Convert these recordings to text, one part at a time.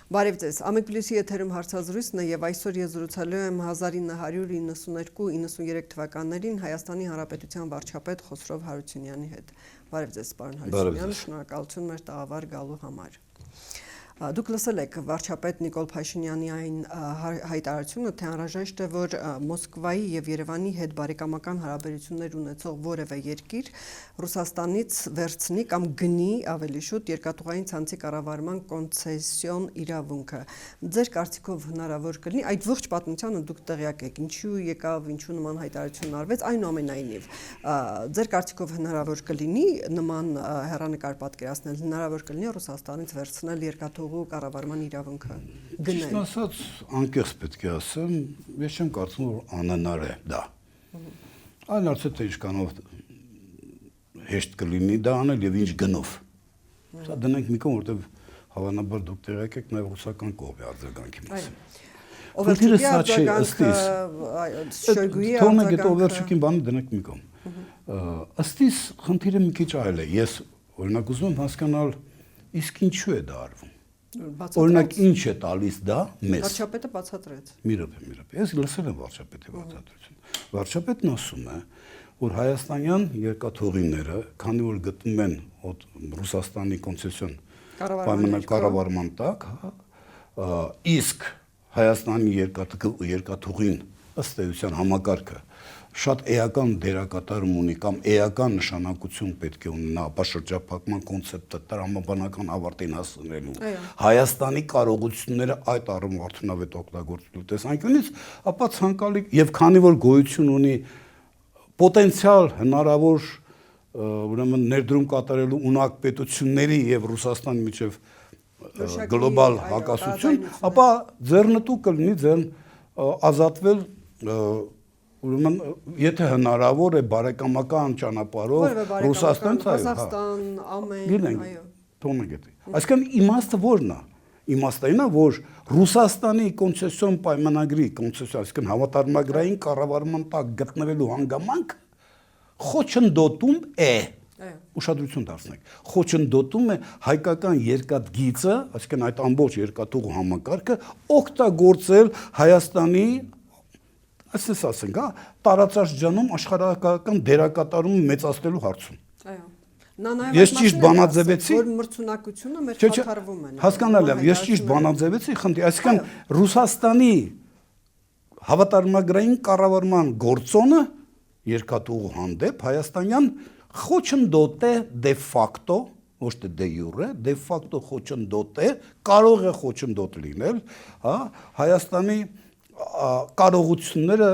Բարև ձեզ, Ամեկ Պլյուսի եթերում հարցազրույցն է եւ այսօր ես զրուցելու եմ 1992-93 թվականներին Հայաստանի Հանրապետության վարչապետ Խոսրով Հարությունյանի հետ։ Բարև ձեզ, պարոն Հարությունյան, շնորհակալություն մեր տաղավար գալու համար։ Դուք լսել եք վարչապետ Նիկոլ Փաշինյանի այն հայտարարությունը, թե անհրաժեշտ է, որ Մոսկվայի եւ Երևանի հետ բարեկամական հարաբերություններ ունեցող որևէ երկիր Ռուսաստանից վերցնի կամ գնի ավելի շուտ երկաթուղային ցանցի կառավարման կոնցեսիոն իրավունքը։ Ձեր կարծիքով հնարավոր կլինի այդ ողջ պատմությանը դուք տեղյակ եք, ինչու եկավ, ինչու նման հայտարարություն արվեց, այնուամենայնիվ ձեր կարծիքով հնարավոր կլինի նման հեռանկար պատկերացնել, հնարավոր կլինի Ռուսաստանից վերցնել երկաթուղու կառավարման իրավունքը գնել։ Ճիշտ ասած, անկեղծ պետք է ասեմ, ես չեմ կարծում, որ անհնար է դա։ Այն արծը թե ինչքանով հեշտ կլինի դա անել եւ ինչ գնով։ Սա դնենք մի կողմ, որտեղ հավանաբար դուք տեղյակ եք նաեւ ռուսական կողմի արձագանքի մասին։ Օվերչուկի արձագանքը, Թողնենք այդ օվերչուկին բանը դնենք մի կողմ։ Ըստիս խնդիրը մի քիչ այլ է։ Ես օրինակ ուզում եմ հասկանալ, իսկ ինչու է դա արվում։ Օրինակ ինչ է տալիս դա մեզ։ Վարչապետը բացատրեց։ Մի րոպե։ Ես լսել եմ վարչապետի բացատրությունը։ Վարչապետն ասում է, որ հայաստանյան երկաթուղիները, քանի որ գտնվում են Ռուսաստանի կոնցեսիոն կառավարման տակ, իսկ Հայաստանի երկաթուղին ըստ էության համակարգը շատ էական դերակատարում ունի կամ էական նշանակություն պետք է ունենա ապա շրջափակման կոնցեպտը տրամաբանական ավարտին հասնելու Հայաստանի կարողությունները այդ առումով արդյունավետ օգտագործելու տեսանկյունից, ապա ցանկալի եւ քանի որ գոյություն ունի պոտենցիալ հնարավոր ուրեմն ներդրում կատարելու ունակ պետությունների եւ Ռուսաստանի միջև գլոբալ հակասություն, ապա ձեռնտու կլինի ձեռն ազատվել ուրեմն եթե հնարավոր է բարեկամական ճանապարհով Ռուսաստան, Ղազախստան, ամեն, այո, թողնենք դա։ Այսինքն իմաստը ո՞րն է։ Իմաստը այն է, որ Ռուսաստանի կոնցեսիոն պայմանագրի այսինքն հավատարմագրային կառավարման տակ գտնվելու հանգամանք խոչընդոտում է։ Ուշադրություն դարձնեք։ Խոչընդոտում է հայկական երկաթգիծը, այսինքն այդ ամբողջ երկաթուղու համակարգը օգտագործել Հայաստանի այսպես ասենք, տարածաշրջանում աշխարհական դերակատարումը մեծացնելու հարցում։ Այո։ Նա նաև ես ճիշտ բանաձևեցի, որ մրցունակությունը մեր խաթարվում է։ Հասկանալի է, ես ճիշտ բանաձևեցի, խնդրի, այսինքն Ռուսաստանի հավատարմագրային կառավարման գործոնը երկաթուղու հանդեպ հայաստանյան խոչընդոտ է դե ֆակտո, ոչ թե դե յուրե, դե ֆակտո խոչընդոտ է, կարող է խոչընդոտ լինել, հա, Հայաստանի կարողությունները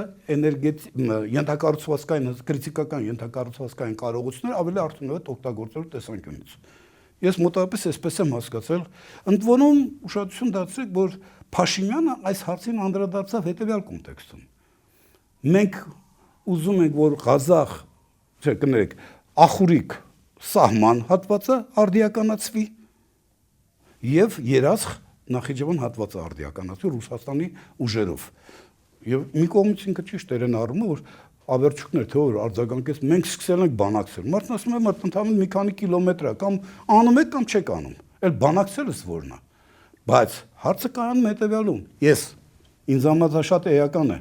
ենթակառուցվածքային քրիտիկական ենթակառուցվածքային կարողությունները ավելի արդյունավետ օգտագործելու տեսանկյունից։ Ես մոտավորապես այսպես եմ հասկացել, ընդ որում ուշադրություն դարձրեք, որ Փաշինյանը այս հարցին անդրադարձավ հետևյալ կոնտեքստում։ Մենք ուզում ենք, որ Ղազախ, կներեք, Ախուրիկ սահման հատվածը արդիականացվի եւ երասխ Նախիջևան հատվածը արդիականացվի Ռուսաստանի ուժերով։ Եվ մի կողմից ինքը ճիշտ էր այն առումով, որ ավերջուկներ թե որ արձագանքեց, մենք սկսել ենք բանակցել։ Մարդն ասում է, ընդհանրապես մի քանի կիլոմետր է, կամ անում եք կամ չեք անում։ Էլ բանակցելս որն է։ Բայց հարցը կայանում հետևյալում։ Ինձ համար շատ էական է։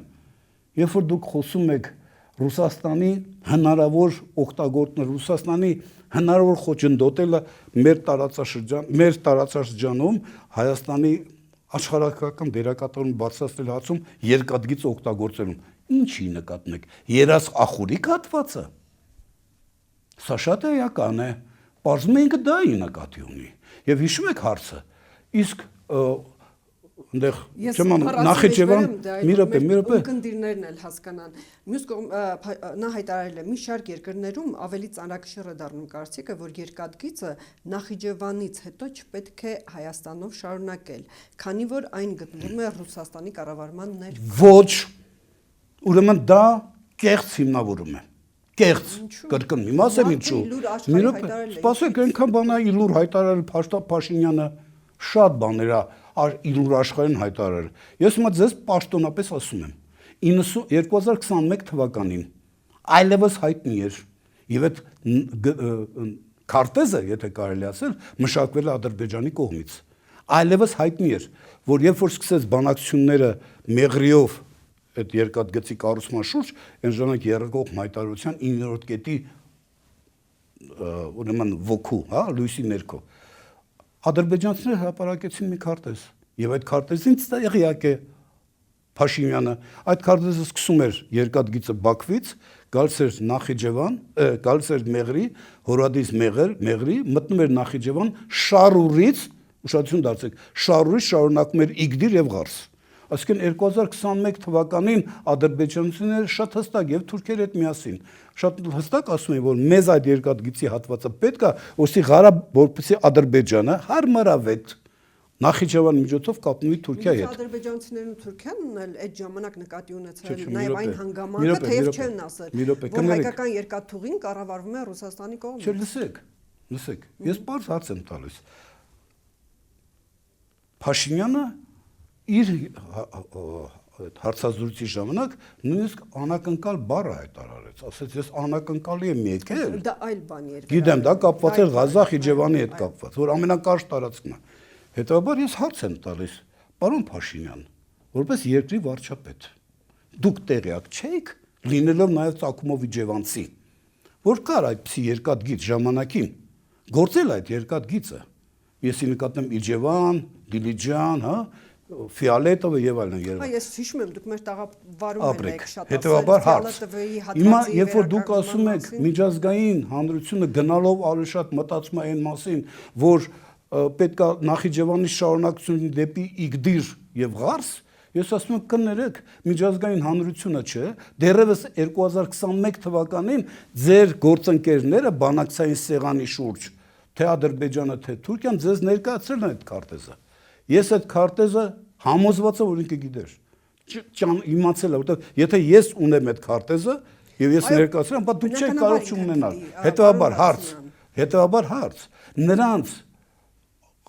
Երբ որ դուք խոսում եք Ռուսաստանի հնարավոր օգտագործել, Ռուսաստանի հնարավոր խոչընդոտելը մեր տարածաշրջանում Հայաստանի աշխարհական դերակատարում բարձրացնել հարցում երկաթգիծ օգտագործելուն։ Ինչի նկատնեք։ Երաս Ախուրիկ հատվածը։ Սա շատ էական է։ Պարզվում է ինքը դա ի նկատի ունի։ Եվ հիշում եք հարցը։ Իսկ այնտեղ Նախիջևան մի րոպե ունկնդիրներն էլ հասկանան։ Մյուս կողմ նա հայտարարել է մի շարք երկրներում ավելի ծանրակշիռ է դառնում կարծիքը, որ երկաթգիծը Նախիջևանից հետո չպետք է Հայաստանով շարունակել, քանի որ այն գտնվում է Ռուսաստանի կառավարման ներքո։ Ոչ։ Ուրեմն դա կեղծ հիմնավորում է։ Կեղծ կրկնում, իմ ասեմ ինչու։ Մի րոպե, սպասեք, այնքան բան է իլուր հայտարարել Փաշինյանը, շատ բաներ է իլուր աշխարհին հայտարարել։ Ես հիմա ձեզ պաշտոնապես ասում եմ, 2021 թվականին այլևս հայտնի էր եւ այդ քարտեզը, եթե կարելի ասել, մշակվել է Ադրբեջանի կողմից։ այլևս հայտնի էր, որ երբ որ սկսեց բանակցությունները Մեղրիով այդ երկաթգծի կառուցման շուրջ, այն ժամանակ երրորդ հայտարարության 9-րդ կետի ուրեմն ոգու, հա, լույսի ներքո ադրբեջանցիները հրապարակեցին մի քարտեզ, եւ այդ քարտեզին տեղյակ է Փաշինյանը, այդ քարտեզը սկսում էր երկաթգիծը Բաքվից, գալիս էր Նախիջևան, գալիս էր Մեղրի, Հորադից Մեղրի, մտնում էր Նախիջևան, Շարուրից, ուշադրություն դարձեք, Շարուրից շարունակում էր Իգդիր եւ Ղարս։ Այսինքն 2021 թվականին ադրբեջանցիները շատ հստակ եւ թուրքերը հետ միասին շատ հստակ ասում են, որ մեզ այդ երկաթգծի հատվածը պետք է, որսի որպեսզի Ադրբեջանը հարմարավետ Նախիջևան միջոցով կապնվի Թուրքիայի հետ։ Ադրբեջանցիներն ու Թուրքիան էլ այդ ժամանակ նկատի ունեցել նաև այն հանգամանքը, թեև չեն ասել, որ հայկական երկաթուղին կառավարվում է Ռուսաստանի կողմից։ Չէ, լսեք, ես բարձ հարց եմ տալիս։ Փաշինյանը իր հարցազրույցի ժամանակ նույնիսկ անակնկալ բառը հայտարարեց, ասեց ես անակնկալի եմ եկել։ Դա այլ բան էր։ Գիտեմ, դա կապված էր Ղազախ Իջևանի հետ կապված, որ ամենակարճ տարածքն է։ Հետաբար ես հարց եմ տալիս, պարոն Փաշինյան, որպես երկրի վարչապետ, դուք տեղյակ չեք, լինելով նաև Ծագումով Իջևանցի, որ կար այդպիսի երկաթգիծ ժամանակին, գործել այդ երկաթգիծը, եսի նկատեմ Իջևան, Դիլիջան, հա, Ֆիալետովը եւ այլն։ Հա, ես հիշում եմ, դուք մեր տաղավարում եք շատ ասել։ Հետևաբար հարց։ Հիմա երբ որ դուք ասում եք միջազգային հանրությունը գնալով ավելի շատ մտածում է այն մասին, որ պետք է Նախիջևանի շարունակություն դեպի Իգդիր եւ Ղարս, ես ասում եմ կներեք, միջազգային հանրությունը չէ, դեռևս 2021 թվականին ձեր գործընկերները բանակցային սեղանի շուրջ, թե Ադրբեջանը, թե Թուրքիան ձեզ ներկայացրել են այդ քարտեզը։ Ես այդ քարտեզը համոզված եմ, որ ինքը գիտեր։ Իմացել է, որտեղ եթե ես ունեմ այդ քարտեզը եւ ես ներկայացրել եմ, բա դուք չեք կարող չունենալ։ Հետևաբար հարց։ Նրանց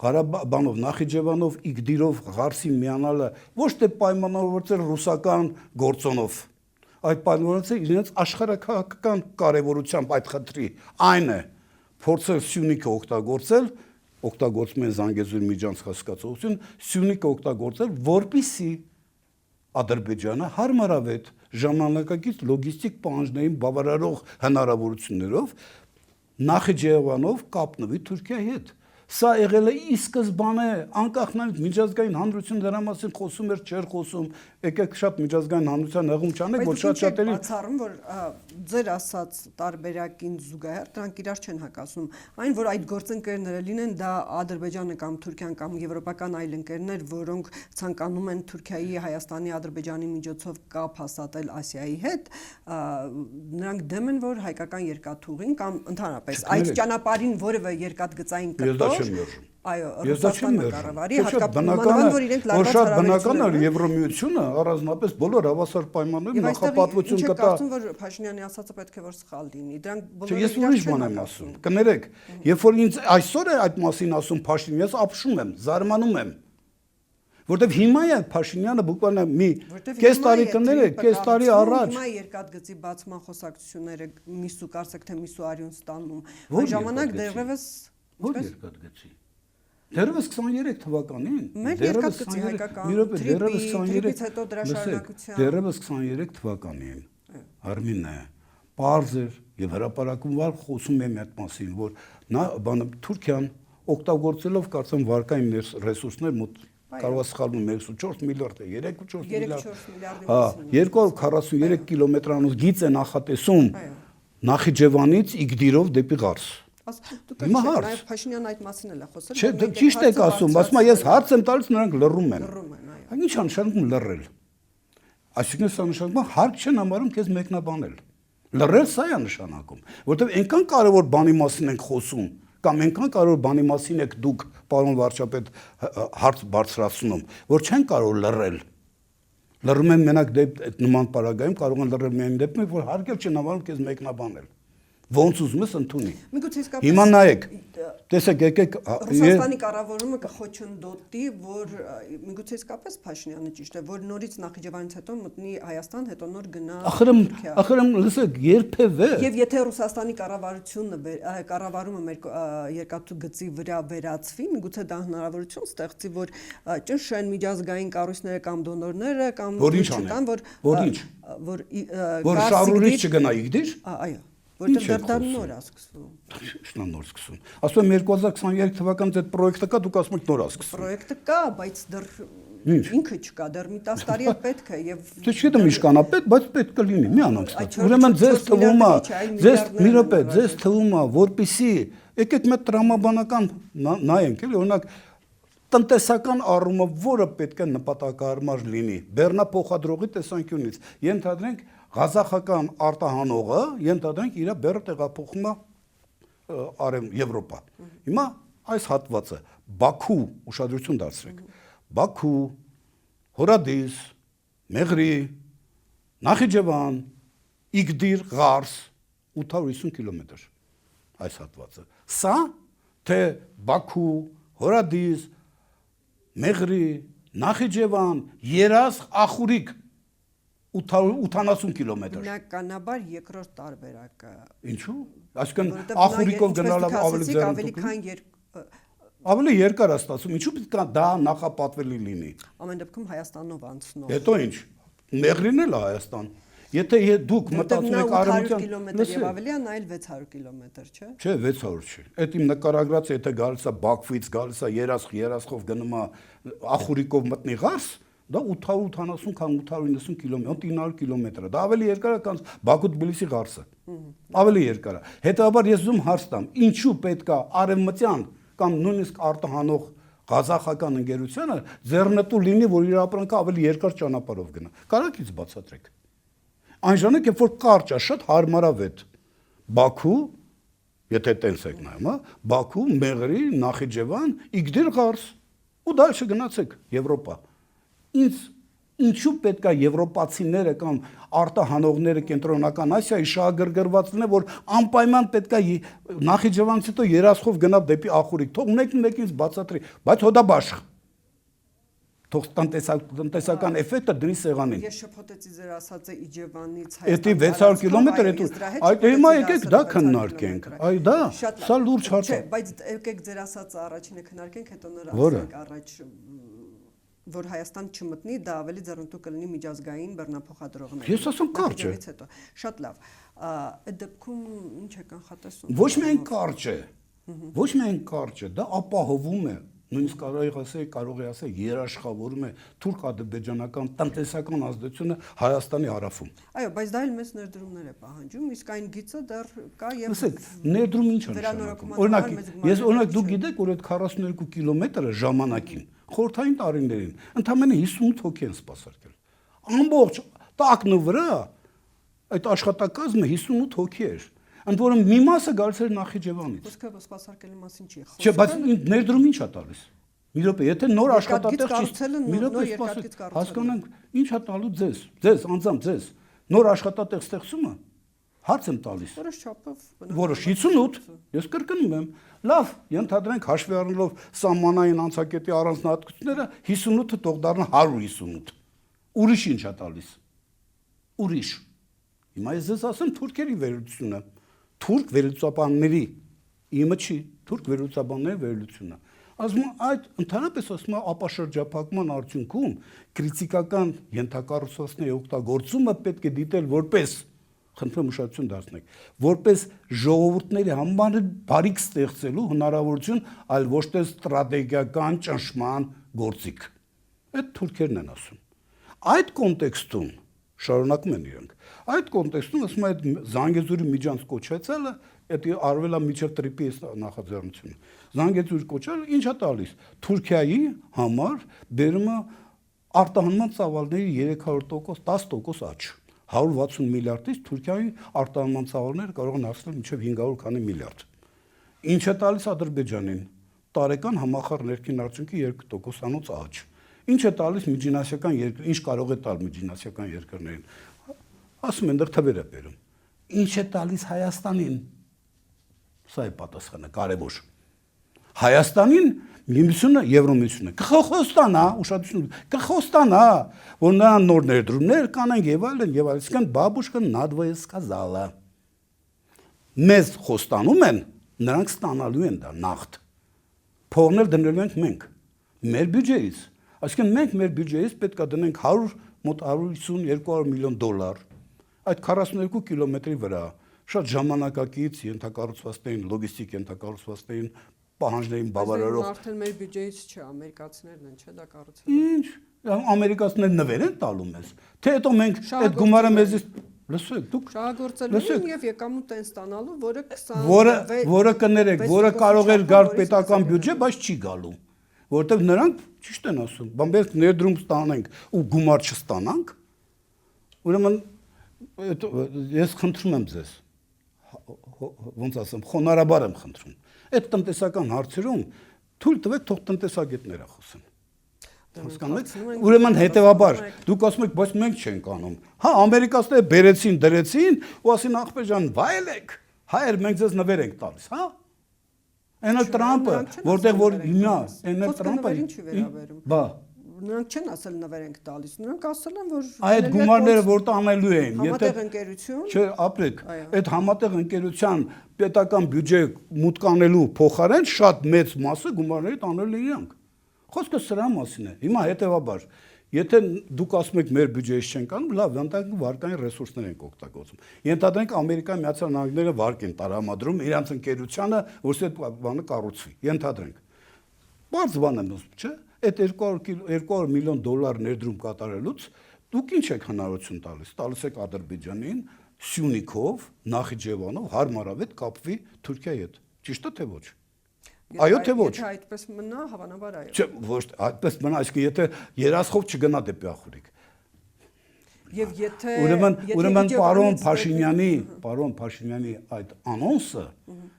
Ղարաբանով, Նախիջևանով, Իգդիրով, Ղարսի միանալը ոչ թե պայմանավորված էր ռուսական գործոնով, այդ պայմանավորված է իրենց աշխարհակահաղական կարևորությամբ այդ խնդրի։ Այն է փորձել Սյունիքը օգտագործում են Զանգեզուրի միջանցք հասկացողություն, Սյունիքը օգտագործել, որպեսզի Ադրբեջանը հարմարավետ ժամանակակից լոգիստիկ պահանջներին բավարարող հնարավորություններով Նախիջևանով կապնվի Թուրքիայի հետ։ Սա եղել է ի սկզբանե անկախ նայած միջազգային հանրությունը դրա մասին խոսում էր, չէր խոսում, եկեք շատ միջազգային հանրության հեղում չանեք, որ շատ-շատերի բացառում, որ ձեր ասած տարբերակին զուգահեռ դրանք իրար չեն հակասում, այն որ այդ գործընկերները լինեն դա Ադրբեջանը կամ Թուրքիան կամ եվրոպական այլ ընկերներ, որոնք ցանկանում են Թուրքիայի, Հայաստանի, Ադրբեջանի միջոցով կապ հաստատել Ասիայի հետ, նրանք դեմ են, որ հայկական երկաթուղին կամ ընդհանրապես այդ ճանապարհին որևէ երկաթգծային կտոր Այո, Ռուսաստանը կառավարի, հատկապես որ իրենք լարված բնական է Եվրոմիությունը առանձնապես բոլոր հավասար պայմաններում նախապատվություն կտա։ Կարծում որ Փաշինյանի ասածը պետք է որ սխալ լինի։ Դրանք բոլորը ես ուրիշ բան եմ ասում։ Կներեք, երբ որ ինձ այսօր է այդ մասին ասում Փաշինյանը, ես ապշում եմ, զարմանում եմ։ Որտեվ հիմա է Փաշինյանը բուկվալն մի կես տարի կներեք, կես տարի առաջ հիմա երկաթգծի բացման խոսակցությունները միսու կարծեք թե միսու արյուն ստանում։ Այն ժամանակ դեռևս Որ երկաթգծի։ Դեռևս 23 թվականին։ Մեր երկաթգծի հայկական տրիպից հետո դրա շարունակության։ Դեռևս 23 թվականին Արմինը Պարզեր եւ հրապարակումվալ խոսում եմ այդ մասին, որ նա Թուրքիան օգտագործելով կարծեմ վարկային ռեսուրսներ մոտ կարող է սխալվում 1.4 միլիարդ է 3.4 միլիարդ։ Հա, 243 կիլոմետրանոց գիծ է նախատեսում Նախիջևանից Իգդիրով դեպի Ղարս։ Դուք նաև Փաշինյանն այդ մասին էլ է խոսել։ Չէ, ճիշտ եք ասում, ասում եմ ես հարց եմ տալիս, նրանք լռում են։ Ինչ է նշանակում լռել։ Այսինքն սա նշանակում է հարց չեն համարում քեզ մեկնաբանել։ Լռել սա է նշանակում, որովհետև այնքան կարևոր բանի մասին ենք խոսում, կամ այնքան կարևոր բանի մասին եք դուք, պարոն վարչապետ, հարց բարձրացնում, որ չեն կարող լռել։ Լռում են մենակ այդ նման պարագայում կարող են լռել միայն դեպքում, որ հարգել չեն համարում քեզ մեկնաբանել։ ոնց ուզում ես ընդունի։ Միգուցե իսկապես Հիմա նայեք, տեսեք, եկեք Ռուսաստանի կառավարումը կխոչընդոտի, որ միգուցե իսկապես Փաշինյանը ճիշտ է, որ նորից Նախիջևանից հետո մտնի Հայաստան, հետո նոր գնա Թուրքիա։ Ախրեմ, լսեք, երբևէ։ Եվ եթե Ռուսաստանի կառավարումը մեր երկաթու գծի վրա վերածվի, միգուցե դա հնարավորություն ստեղծի, որ ճնշեն միջազգային կառույցները կամ դոնորները կամ չկան, որ շարուրից չգնա իգդիր։ Այո, որտեղ դա նոր է սկսվում։ Շնա նոր սկսում։ Ասում եմ 2023 թվականից այդ պրոյեկտը կա, դուք ասում եք նոր է սկսվում։ Պրոյեկտը կա, բայց դեռ ինքը չկա, դեռ մի 10 տարի է պետք է եւ Դե չգիտեմ իշկանապետ, բայց պետք է լինի, մի անոնք ստաց։ Ուրեմն ձեզ թվում է, մի րոպե, ձեզ թվում է, որպեսի եկեք մեկ տրամաբանական նայենք, էլի, օրինակ տնտեսական առումով որը պետք է նպատակահարմար լինի բեռնափոխադրողի տեսանկյունից ենթադրենք ղազախական արտահանողը ենթադրենք իր բեռը տեղափոխում է արև Եվրոպա հիմա այս հատվածը Բաքու ուշադրություն դարձրեք Բաքու Հորադիս Մեղրի Նախիջևան Իգդիր Ղարս 850 կիլոմետր այս հատվածը սա թե Բաքու Հորադիս Մեղրի, Նախիջևան, Երազղ, Ախուրիկ 80 կիլոմետր։ Բնականաբար երկրորդ տարբերակը։ Ինչու՞։ Այսինքն Ախուրիկով գնալով ավելի ձեռնտու։ Ավելի երկար է ստացվում։ Ինչու՞ պետք է դա նախապատվելի լինի։ Ամեն դեպքում Հայաստանով անցնող։ Հետո ինչ։ Մեղրին էլ է Հայաստան։ Եթե դուք մտածում եք արևմտյան կիլոմետր եւ ավելի է, նա էլ 600 կիլոմետր, չէ՞։ Չէ, 600 չի։ Այդ իմ նկարագրած եթե գալիս է Բաքվից, գալիս է Երազղով գնում է Ախուրիկով մտնի Ղարս, դա 880 կամ 890 կիլոմետր, 900 կիլոմետր է։ Դա ավելի երկար է, քան Բաքու-Թբիլիսի Ղարսը։ Ավելի երկար է։ Հետաբար ես ուզում հարց տամ, ինչու պետք է արևմտյան կամ նույնիսկ արտահանող ղազախական ընկերությունը ձեռնտու լինի, որ իր ապրանքը ավելի երկար ճանապարհով գնա։ Կարակից բացատրեք։ Այն ժամանակ, երբ որ կարճ է, շատ հարմարավետ Բաքու, եթե տենց եք նայում, հա, Բաքու, Մեղրի, Նախիջևան, Իգդիր Ղարս, ու դալշը գնացեք Եվրոպա։ Ինչու պետք է եվրոպացիները կամ արտահանողները կենտրոնական Ասիայի շահագրգռված լինեն, որ անպայման պետք է Նախիջևանից հետո Երազղով գնա դեպի Ախուրիկ։ Թող մեկին բացատրի, բայց հոդաբաշխ։ Թող տնտեսական էֆեկտը դրի սեղանին։ Ես շփոթեցի ձեր ասածը Իջևանից Հայաստան։ Էդի 600 կիլոմետր է դու։ Այդ հիմա եկեք դա քննարկենք։ Այ դա, սա լուրջ հարց է։ Բայց եկեք ձեր ասածը առաջինը քննարկենք, հետո նոր ասենք առաջ որ Հայաստան չմտնի, դա ավելի ձեռնտու կլինի միջազգային բեռնափոխադրողներին։ Ես ասում կարճ է։ Շատ լավ։ Այդ դեպքում ինչ է կանխատեսում։ Ոչ միայն կարճ է։ Ոչ միայն կարճ է, դա ապահովում է, նույնիսկ կարող է ասել երաշխավորում է թուրք-ադրբեջանական տնտեսական ազդեցությունը Հայաստանի հարավում։ Այո, բայց դա էլ մեծ ներդրումներ է պահանջում, իսկ այն գիծը դեռ կա եւ Լսեք, ներդրում ինչ է նշանակում։ Օրինակ դուք գիտեք, որ այդ 42 կիլոմետրը ժամանակին խորհրդային տարիներին ընդամենը 58 հոգի են սպասարկել։ Ամբողջ տակնու վրա այդ աշխատակազմը 58 հոգի էր։ Ընդ որում մի մասը գալիս էր Նախիջևանից։ Ոսկե սպասարկելու մասին չի խոսքը։ Չէ, բայց ներդրում ինչ է տալիս։ Մի րոպե, եթե նոր աշխատատեղ չի, մի րոպե սպասեք, հասկանանք, ինչ է տալու ձեզ, անձամբ ձեզ։ Նոր աշխատատեղ ստեղծումը հարց եմ տալիս։ Որոշ չափով Որոշ 58, ես կրկնում եմ։ Լավ, ենթադրենք հաշվի առնելով սահմանային անցակետի առանձնահատկությունները 58-ը թող դառնա 158։ Ուրիշ ինչ է տալիս։ Ուրիշ։ Հիմա ես ձեզ ասեմ թուրքերի վերլուծությունը, թուրք վերլուծաբանների, իմը չի, թուրք վերլուծաբանների վերլուծությունը։ Ասում այդ ընդհանրապես ասում ապաշրջափակման արդյունքում քրիտիկական ենթակառուցվածքների օգտագործումը պետք է դիտել որպես խնդրում ուշադրություն դարձնեք, որպես ժողովուրդների համար բարիք ստեղծելու հնարավորություն, այլ ոչ թե ստրատեգիական ճնշման գործիք։ Այդ թուրքերն են ասում։ Այդ կոնտեքստում շարունակում են իրենք։ Այդ կոնտեքստում ասում այդ Զանգեզուրի միջանց կոչեցելը, այդ արվել է միջև տրիպի նախաձեռնությունը։ Զանգեզուրի կոչելը ինչ է տալիս։ Թուրքիայի համար բերում է արտահանման ծավալների 300%, 10% աճ։ 160 միլիարդից Թուրքիայի արտահանման ծավալները կարող են հասնել մինչև 500 քանի միլիարդ։ Ինչ է տալիս Ադրբեջանին։ Տարեկան համախառն ներքին արդյունքի 2%-անոց աճ։ Ինչ է տալիս միջինասիական երկրին, ինչ կարող է տալ միջինասիական երկրներին։ Ասում են դեռ թվեր է բերում։ Ինչ է տալիս Հայաստանին։ Սա է պատասխանը կարևոր։ Հայաստանին Միությունը Եվրոմիությունը կխոստանա, ուշադրություն, կխոստանա, որ նրան նոր ներդրումներ կանեն եւ այլն, այսինքն բաբուշկը надвое сказала։ Մեզ խոստանում են, նրանք ստանալու են դա նախտ։ Փողն էլ դնելու ենք մենք մեր բյուջեից։ Այսինքն մենք մեր բյուջեից պետք է դնենք 100 մոտ 150-200 միլիոն դոլար այդ 42 կիլոմետրի վրա շատ ժամանակակից ենթակառուցվածքային, լոգիստիկ ենթակառուցվածքային պահանջներին բավարարող արդեն մեր բյուջեից չէ, ամերիկացիներն են, չէ՞ դա կառուցել։ Ինչ, ամերիկացիները նվեր են տալու մեզ, թե հետո մենք այդ գումարը մեզից լսեք, դուք շահագործելու են եւ եկամուտ են ստանալու, որը կներեք, որը կարող է գալ պետական բյուջե, բայց չի գալու, որովհետեւ նրանք ճիշտ են ասում, բամբերք ներդրում ստանանք ու գումար չստանանք, ուրեմն ես խնդրում եմ ձեզ, ոնց ասեմ, խոնարհաբար եմ խնդրում, այդ տնտեսական հարցերում թույլ տվեք թող տնտեսագետները խոսեն։ Ուրեմն հետևաբար դուք ասում եք, բայց մենք չենք անում։ Հա, ամերիկացիները բերեցին, դրեցին ու ասին ախպեր ջան, վայելեք, հայեր մենք ձեզ նվեր ենք տալիս, հա։ Այնա Տրամպը, որտեղ որ հիմա, այնա Տրամպը ինչի վերաբերում։ Բա Նրանք չեն ասել նվեր ենք տալիս, նրանք ասել են, որ այդ գումարները որ տանելու են, համատեղ ընկերություն, չէ, ապրեք, այդ համատեղ ընկերության պետական բյուջե մուտք անելու փոխարեն շատ մեծ մասը գումարների տանելու իրանք։ Խոսքը սրա մասին է։ Հիմա հետևաբար, եթե դուք ասում եք մեր բյուջեից չենք անում, լավ, ընդհանրապես վարկային ռեսուրսներ ենք օգտագործում։ Ենթադրենք Ամերիկայի Միացյալ Նահանգները վարկ են տարամադրում իրանց ընկերությանը, որ այդ բանը կառուցվի։ Ենթադրենք։ Բարձ բան եմ ասում, չէ՞։ Այդ 200 միլիոն դոլար ներդրում կատարելուց դուք ինչ եք հնարավորություն տալիս։ Տալիս եք Ադրբեջանին Սյունիքով, Նախիջևանով հարմարավետ կապվի Թուրքիայի հետ։ Ճիշտ է թե ոչ։ Այո թե ոչ։ Եթե այդպես մնա, հավանաբար այո։ Չէ, ոչ, այդպես մնա, այսինքն եթե երասխով չգնա դեպի Ախուրիկ։ Եվ եթե ուրեմն պարոն Փաշինյանի այդ անոնսը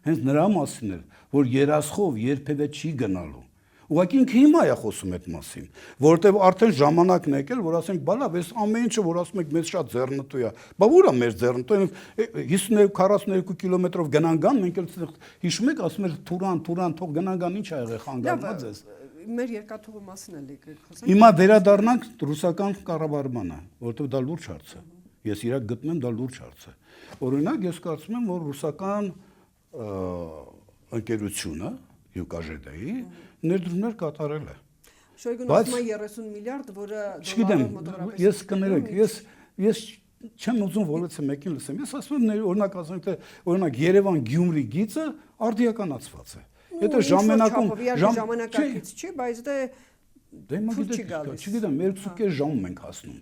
հենց նրա մասին էր, որ երասխով երբևէ չի գնալու։ Ուղղակի ինքը հիմա է խոսում այդ մասին, որովհետև արդեն ժամանակն է եկել, որ ասենք, բա լավ, այս ամեն ինչը, որ ասում եք, մեզ շատ ձեռնտու է։ Բա ո՞ր է մեր ձեռնտու։ 52-42 կիլոմետրով գնան, մենք էլ հիշում եք, ասում եք Թուրան, թող գնան, ինչ ա եղել, խանգարված ես։ Մեր երկաթուղու մասին էլ եկեք խոսենք։ Հիմա վերադառնանք ռուսական կառավարմանը, որովհետև դա լուրջ հարց է։ Ես իրակ գտնում եմ դա լուրջ հարց է։ Օրինակ, ես կարծում եմ, որ ռուսական ընկերությունը յուկաժետայի ներդրումներ կատարել է։ Շոյգուն ասում է 30 միլիարդ, որը դոլարով մոտավորապես։ Ես կներեք, ես չեմ ուզում որևէ մեկին լսեմ։ Ես ասում եմ, օրինակ ասենք, թե օրինակ Երևան-Գյումրի գիծը արդիականացված է։ Եթե ժամանակակից չի, բայց դե չգիտեմ, 2.5 ժամ ենք հասնում։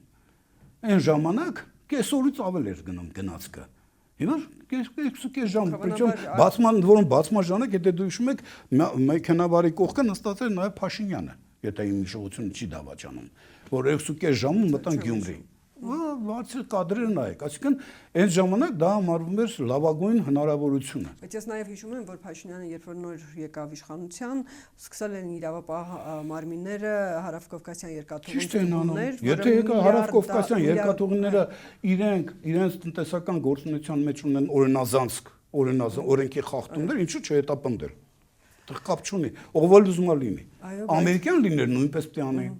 Այն ժամանակ կեսօրից ավել էր գնում գնացքը։ Հիմա 2.5 ժամ, որոնց բացման ժամանակ, եթե դու հիշում եք, մեքենավարի կողքը նստած էր նաև Փաշինյանը, եթե իմ հիշողությունը չի դավաճանում, որ 2.5 ժամում մտան Գյումրի։ Բացի կադրերը նայեք, այսինքն այն ժամանակ դա համարվում էր լավագույն հնարավորությունը։ Բայց ես նաև հիշում եմ, որ Փաշինյանը երբ որ նոր եկավ իշխանության, սկսել են իրավապահ մարմինները հարավկովկասյան երկաթուղիներ, եթե եկա հարավկովկասյան երկաթուղիները իրենց տնտեսական գործունեության մեջ ունեն օրենքի խախտումներ, ինչու՞ չհետապնդել։ Դա կապ չունի, ով էլ ուզում է լինի։ Ամերիկյան լիներ նույնպես պետք է անեն։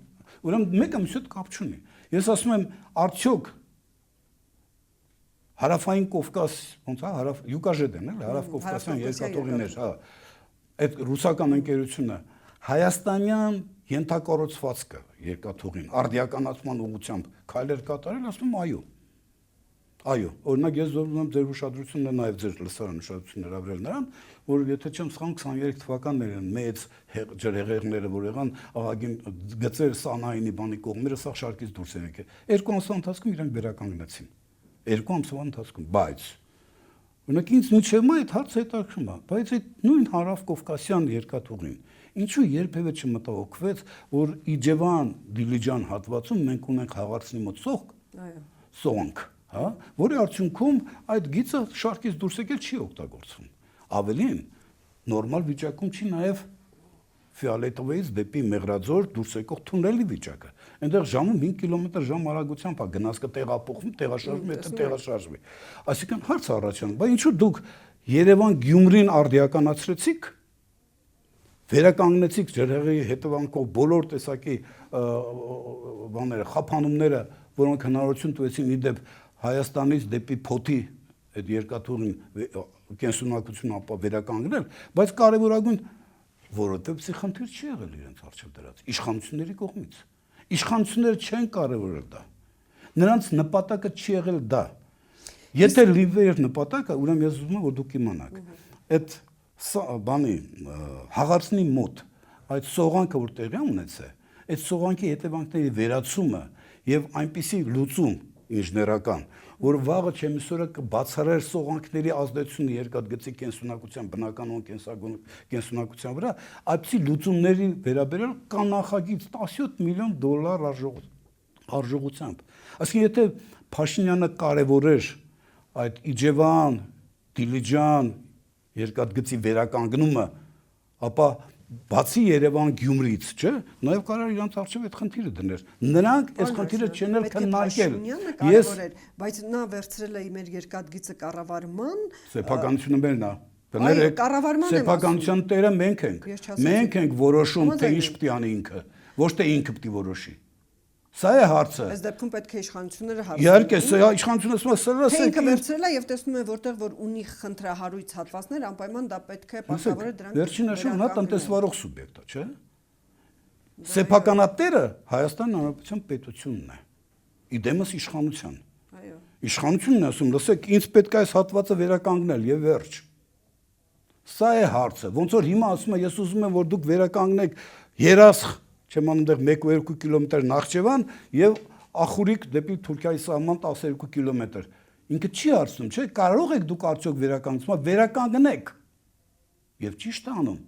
Ուրեմն մեկը մյուսի հետ կապ չունի։ Ես ասում եմ, արդյոք հարավային Կովկաս, ոնց է, յուկաժետն էլ, հարավկովկասյան երկաթուղիներ, հա, այդ ռուսական ընկերությունը հայաստանյան ենթակառուցվածքը երկաթուղին արդիականացման ուղղությամբ քայլեր կատարել, ասում եմ, այո։ Այո, օրինակ ես ուզում եմ ձեր ուշադրությունը նաև ձեր լսարան ուշադրությունն հրավիրել նրան, որ եթե չեմ սխալվում 23 թվականներին մեծ ջրհեղեղները, որ եղան աղագին գծեր Սանայինի բանի կողմերը սա շարքից դուրս են եկել։ 2 ամսվա ընթացքում իրանք վերականգնեցին։ 2 ամսվա ընթացքում, բայց օրինակ ինձ միջև այդ հարցը հետաքրքրում է, բայց այդ նույն հարավկովկասյան երկաթուղին ինչու երբևէ չմտահոգվեց, որ Իջևան Դիլիջան հատվածում մենք ունենք Խաղարցնի մոտ սողանք, հա, որի արդյունքում այդ գիծը շարքից դուրս եկել չի օգտագործվում։ Ավելին, նորմալ վիճակում չի նաև Ֆիալետովից դեպի Մեղրաձոր դուրս եկող թունելի վիճակը։ Այնտեղ ժամում 5 կիլոմետր/ժամ արագությամբ է գնացքը տեղափոխվում, տեղաշարժվում, եթե տեղաշարժվի։ Այսինքն հարց առաջանում, բայց ինչու դուք Երևան Գյումրին արդիականացրեցիք, վերականգնեցիք ջրհեղի հետևանքով բոլոր տեսակի բաները, խափանումները, որոնք հնարավորություն տվեցին իդեպ Հայաստանից դեպի Փոթի այդ երկաթուղին կենսունակություն վերականգնել, բայց կարևորագույն որովհետև սի խնդիր չի եղել իրենց առջև դրած իշխանությունների կողմից։ Իշխանությունները չեն կարևորել դա։ Նրանց նպատակը չի եղել դա։ Եթե լիվեր նպատակը, ուրեմն ես ուզում եմ որ դուք իմանաք, այդ բանի հաղարցնի մոտ այդ սողանքը որ տեղի ունեցել, այդ սողանքի հետևանքների վերացումը եւ այնպիսի լուծում ինժեներական, որ վաղը չեմիսորը կբացառեր սողանքների ազդեցությունը երկաթգծի կենսունակության բնականոն կենսունակության վրա, այդպիսի լուծումների վերաբերյալ կա նախագիծ $17 միլիոն արժողությամբ։ Այսինքն եթե Փաշինյանը կարևորեր այդ Իջևան, Դիլիջան երկաթգծի վերականգնումը, ապա բացի Երևան Գյումրից, չէ, նաև կարող էր իրանց առջև այդ խնդիրը դներ։ Նրանք այս խնդիրը չեն էլ քննարկել։ Ես բայց նա վերցրել է մեր երկաթգծը կառավարման, սեփականությունը մերն է։ Բներեք, սեփականության տերը մենք ենք։ Մենք ենք որոշում, թե ինչ պետք է անի ինքը, ոչ թե ինքը պետք է որոշի։ Սա է հարցը։ Այս դեպքում պետք է իշխանությունները հարցնեն։ Իհարկե, իշխանությունը ասում է սրասը։ Ինքը վերցրել է եւ տեսնում է որտեղ որ ունի խնդրահարույց հատվածներ, անպայման դա պետք է պաշտպանել դրանք։ Վերջին հաշվով նա տնտեսվարող սուբյեկտ է, չէ՞։ Սեփականատերը Հայաստան Հանրապետության պետությունն է։ Իդեմս իշխանության։ Այո։ Իշխանությունն է ասում, լսեք, ինձ պետք է այս հատվածը վերականգնել եւ վերջ։ Սա է հարցը։ Ոնց որ հիմա ասում է, ես ուզում եմ որ դուք վերականգնեք Երասխ չեմ անում դեռ 1-2 կիլոմետր Նախճեվան եւ Ախուրիկ դեպի Թուրքիայի սահման 12 կիլոմետր։ Ինքը չի հարցնում, չէ՞, կարող եք դուք արդյոք վերականգնեցնել, վերականգնեք։ Եվ ճիշտ է անում։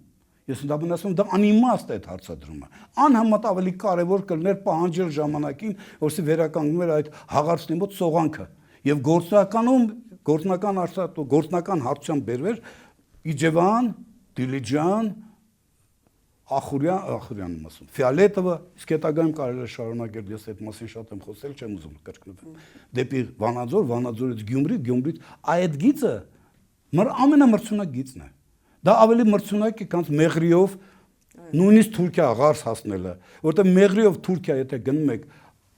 Ես ընդհանրապես ասում եմ, դա անիմաստ է այդ հարցադրումը։ Անհամեմատ ավելի կարևոր կլիներ պահանջել ժամանակին, որսի վերականգնվեր այդ հաղարցնի մոտ սողանքը եւ գործնական հարցությամբ բերվեր Իջևան, Դիլիջան, Ախուրյանն ասում, Ֆիալետովը, իսկ հետագայում կարելի է շարունակել, ես այդ մասին շատ եմ խոսել, չեմ ուզում կրկնվել։ Դեպի Վանաձոր, Վանաձորից Գյումրի, Գյումրից այդ գիծը ամենամրցունակ գիծն է։ Դա ավելի մրցունակ է, քան Մեղրիով նույնիսկ Թուրքիա ղարս հասնելը, որտեղ Մեղրիով Թուրքիա եթե գնում եք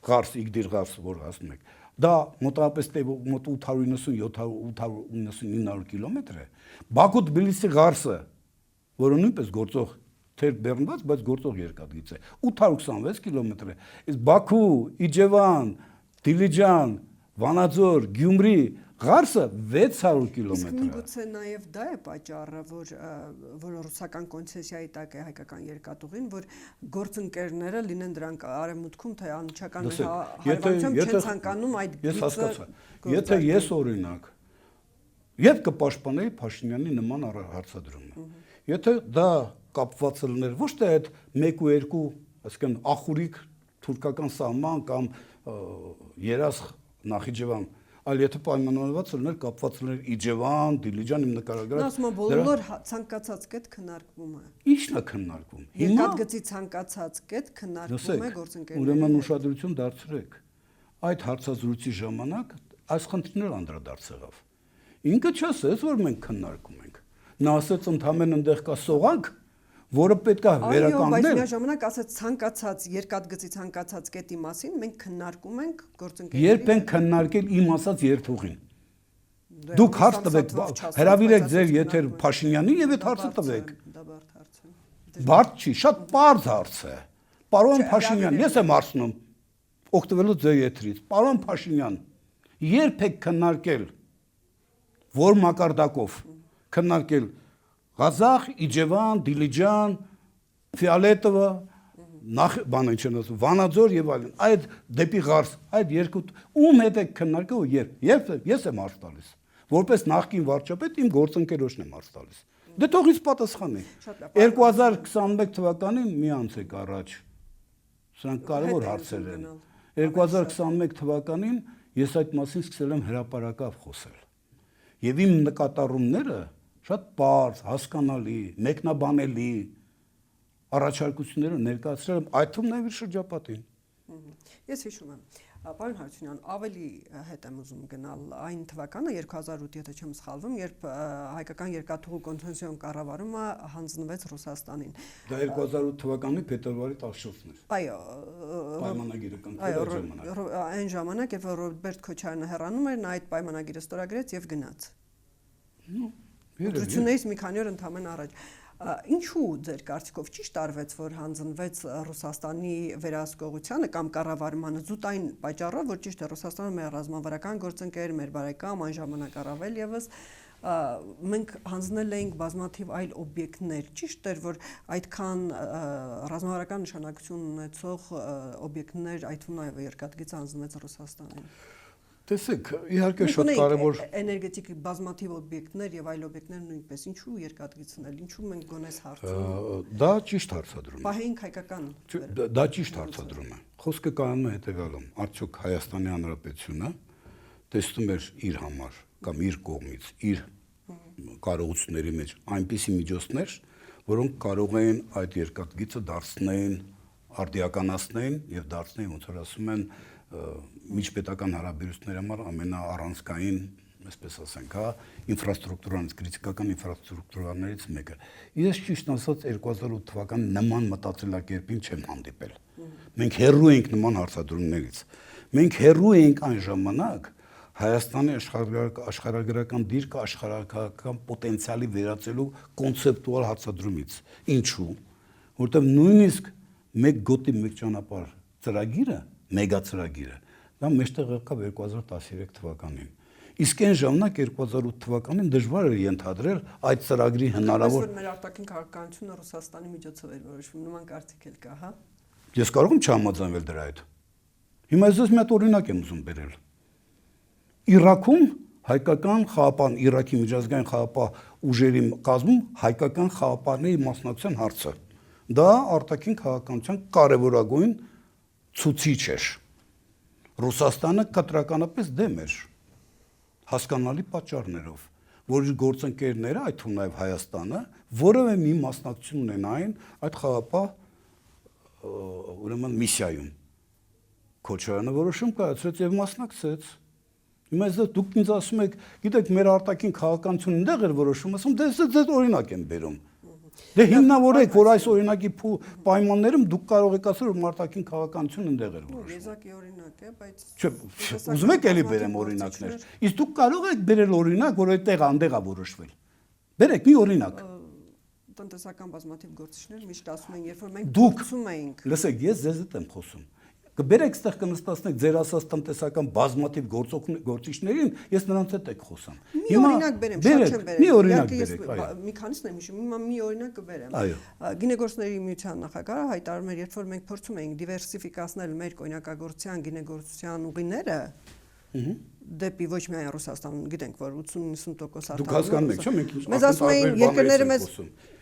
ղարս, Իգդիր ղարս, որ հասնում եք, դա մոտավորապես մոտ 897-899 կիլոմետր է։ Բաքու Թբիլիսի ղարսը, որը նույնպես գործող թեր բեռնված, բայց գործող երկաթգիծ է, 826 կիլոմետր է։ Իսկ Բաքու, Իջևան, Դիլիջան, Վանաձոր, Գյումրի ղարսը 600 կիլոմետր է։ Իսկ միգուցե նաև դա է պատճառը, որ ռուսական կոնցեսիայի տակ է հայկական երկաթուղին, որ գործընկերները լինեն դրանք արևմուտքում, թե անմիջական հարաբերությամբ չեն ցանկանում այդ գիծը։ Եթե ես օրինակ եւ կպաշտպանեի Փաշինյանի նման հարցադրումը։ Եթե դա կապված լիներ ոչ թե այդ 1-2, այսինքն Ախուրիկ թուրքական սահման կամ Երասխ Նախիջևան, այլ եթե պայմանավորված լիներ կապված լիներ Իջևան, Դիլիջան իմ նկարագրած։ Նա ասում է բոլոր ցանկացած կետ քննարկվում է։ Ի՞նչն է քննարկվում։ Երկաթգծի ցանկացած կետ քննարկվում է գործընկերների։ Ուրեմն ուշադրություն դարձրեք։ Այդ հարցազրույցի ժամանակ այս խնդիրներ անդրադարձ եղավ։ Ինքը չասեց, որ մենք քննարկում ենք։ Նա ասեց ընդհանրեն այնտեղ կա սողանք, որը պետք է վերականգնել։ Բայց միաժամանակ ասեց ցանկացած երկաթգծի ցանկացած կետի մասին մենք քննարկում ենք գործընկերների։ Երբ ենք քննարկել իմ ասած երթուղին։ Դուք հարց տվեք, հրավիրեք ձեր եթեր Փաշինյանին եւ այդ հարցը տվեք։ Դա բարդ հարց է։ Բարդ չի, շատ պարզ հարց է։ Պարոն Փաշինյան, ես եմ հարցնում օգտվելով ձեր եթերից։ Պարոն Փաշինյան, երբ եք քննարկել որ մակարդակով քննարկել Ղազախ, Իջևան, Դիլիջան, Ֆիալետովը, բանը ինչ են ասում, Վանաձոր եւ այլն, այդ դեպի ղարս, այդ երկու ում հետ եք քննարկել ու երբ ես եմ հարց տալիս, որպես նախկին վարչապետ իմ գործընկերոջն եմ հարց տալիս։ Դե թող ինձ պատասխանի։ 2021 թվականին մի անցեք առաջ։ Սրանք կարևոր հարցեր են։ 2021 թվականին ես այդ մասին սկսել եմ հրապարակավ խոսել։ Եվ իմ նկատառումները շատ պարզ, հասկանալի, մեկնաբանելի առաջարկությունները ներկայացրել եմ այդ թվում նաև իր շրջապատին։ Ես հիշում եմ Պարոն Հարությունյան, ավելի հետ եմ ուզում գնալ այն թվականը 2008, եթե չեմ սխալվում, երբ հայկական երկաթուղու կոնցեսիոն կառավարումը հանձնվեց Ռուսաստանին։ Դա 2008 թվականի փետրվարի 14-ն էր։ Այո, պայմանագիրը կնքվել այդ ժամանակ։ Այն ժամանակ, երբ Ռոբերտ Քոչարյանը հեռանում էր, նա այդ պայմանագիրը ստորագրեց եւ գնաց։ Ընտրություններից մի քանի օր ընդամենը առաջ։ Ինչու ձեր կարծիքով ճիշտ արվեց, որ հանձնվեց Ռուսաստանի վերահսկողությանը կամ կառավարմանը զուտ այն պատճառով, որ ճիշտ է Ռուսաստանը մեր ռազմավարական գործընկեր, մեր բարեկամ, այն ժամանակ առավել եւս մենք հանձնել էինք բազմաթիվ այլ օբյեկտներ։ Ճիշտ էր, որ այդքան ռազմավարական նշանակություն ունեցող օբյեկտներ, այդ թվում նաև երկաթգիծը հանձնվեց Ռուսաստանին։ Տեսեք, իհարկե շատ կարևոր էներգետիկ բազմաթիվ օբյեկտներ եւ այլ օբյեկտներ նույնպես ինչու երկաթգիծն էլ, ինչու մենք գոնես հարցում։ Դա ճիշտ հարցադրում է։ Պահեինք հայկական։ Դա ճիշտ հարցադրում է։ Խոսքը կայանում է հետեւյալում. արդյոք Հայաստանի Հանրապետությունը տեսնում էր իր համար կամ իր կողմից իր կարողությունների մեջ այնպիսի միջոցներ, որոնք կարող էին այդ երկաթգիծը դարձնել արդիականացնեն եւ դարձնեն, ոնց որ ասում են, միջպետական հարաբերությունների համար ամենաառանցքային, այսպես ասենք, հա, ինֆրաստրուկտուրանից, քրիտիկական ինֆրաստրուկտուրաներից մեկը։ Ես ճիշտ ասած 2008 թվականի նման մտածելակերպին չեմ հանդիպել։ Մենք հեռու ենք նման հարցադրումներից։ Մենք հեռու ենք այն ժամանակ Հայաստանի աշխարհագրական դիրքը աշխարհագրական պոտենցիալի վերածելու կոնցեպտուալ հարցադրումից։ Ինչու՞։ Որտեղ նույնիսկ մեկ գոտի մեկ ճանապարհ ծրագիրը, մեգա ծրագիրը, դա մեջտեղ եկավ 2013 թվականին։ Իսկ այն ժամանակ 2008 թվականին դժվար էր ենթադրել այդ ծրագրի հնարավոր։ Մեր արտաքին քաղաքականությունը Ռուսաստանի միջոցով էր որոշվում, նման կարծիք էլ կա, հա։ Ես կարող եմ չհամաձայնվել դրա հետ։ Հիմա ես մի հատ օրինակ եմ ուզում բերել։ Իրաքում հայկական խաղապան, Իրաքի միջազգային խաղապահ ուժերի կազմում հայկական խաղապահների մասնակցության հարցը։ Դա արտաքին քաղաքականության կարևորագույն ցուցիչ էր։ Ռուսաստանը կտրականապես դեմ էր հասկանալի պատճառներով, որ իր գործընկերները, այդ թվում նաև Հայաստանը, որևէ մի մասնակցություն ունենային այդ խաղապահ ուրեմն միսիայում։ Քոչարյանը որոշում կայացրեց եւ մասնակցեց։ Հիմա դուք ինձ ասում եք, գիտեք, մեր արտաքին քաղաքականությունը այնտեղ էր որոշում, ասում, դες օրինակ եմ բերում։ Դե հիմնավորեք, որ այս օրինակի պայմաններում դուք կարող եք ասել, որ արտաքին քաղաքականությունը այնտեղ էր որոշում։ Եզակի օրինակ է, բայց Չէ, ուզում եք էլի բերեմ օրինակներ։ Իսկ դուք կարող եք բերել օրինակ, որ այդտեղ անդեղ է որոշվել։ Բերեք մի օրինակ։ տնտեսական բազմաթիվ գործիչներ միշտ ասում են, երբ որ մենք Դուք գործում էինք։ Լսեք, ես ձեզ հետ եմ խոսում։ Կբերեք ստեղ կնստացնեք ձեր ասած տնտեսական բազմաթիվ գործիչներին, ես նրանց հետ եք խոսամ։ Մի օրինակ բերեմ, շատ չեմ բերել։ Մի օրինակ բերեք, այո։ Մի քանիսն եմ հիշում, հիմա մի օրինակ կբերեմ։ Այո։ Գինեգործների միության նախագահը հայտարարում էր, երբ որ մենք փորձում էինք դիվերսիֆիկացնել մեր կոնյակագործության, գինեգործության ուղիները, դեպի ոչ միայն Ռուսաստան, գիտենք, որ 80-90% Դուք հասկանում եք, չէ՞, մենք մեզ ասում էին երկրները մեզ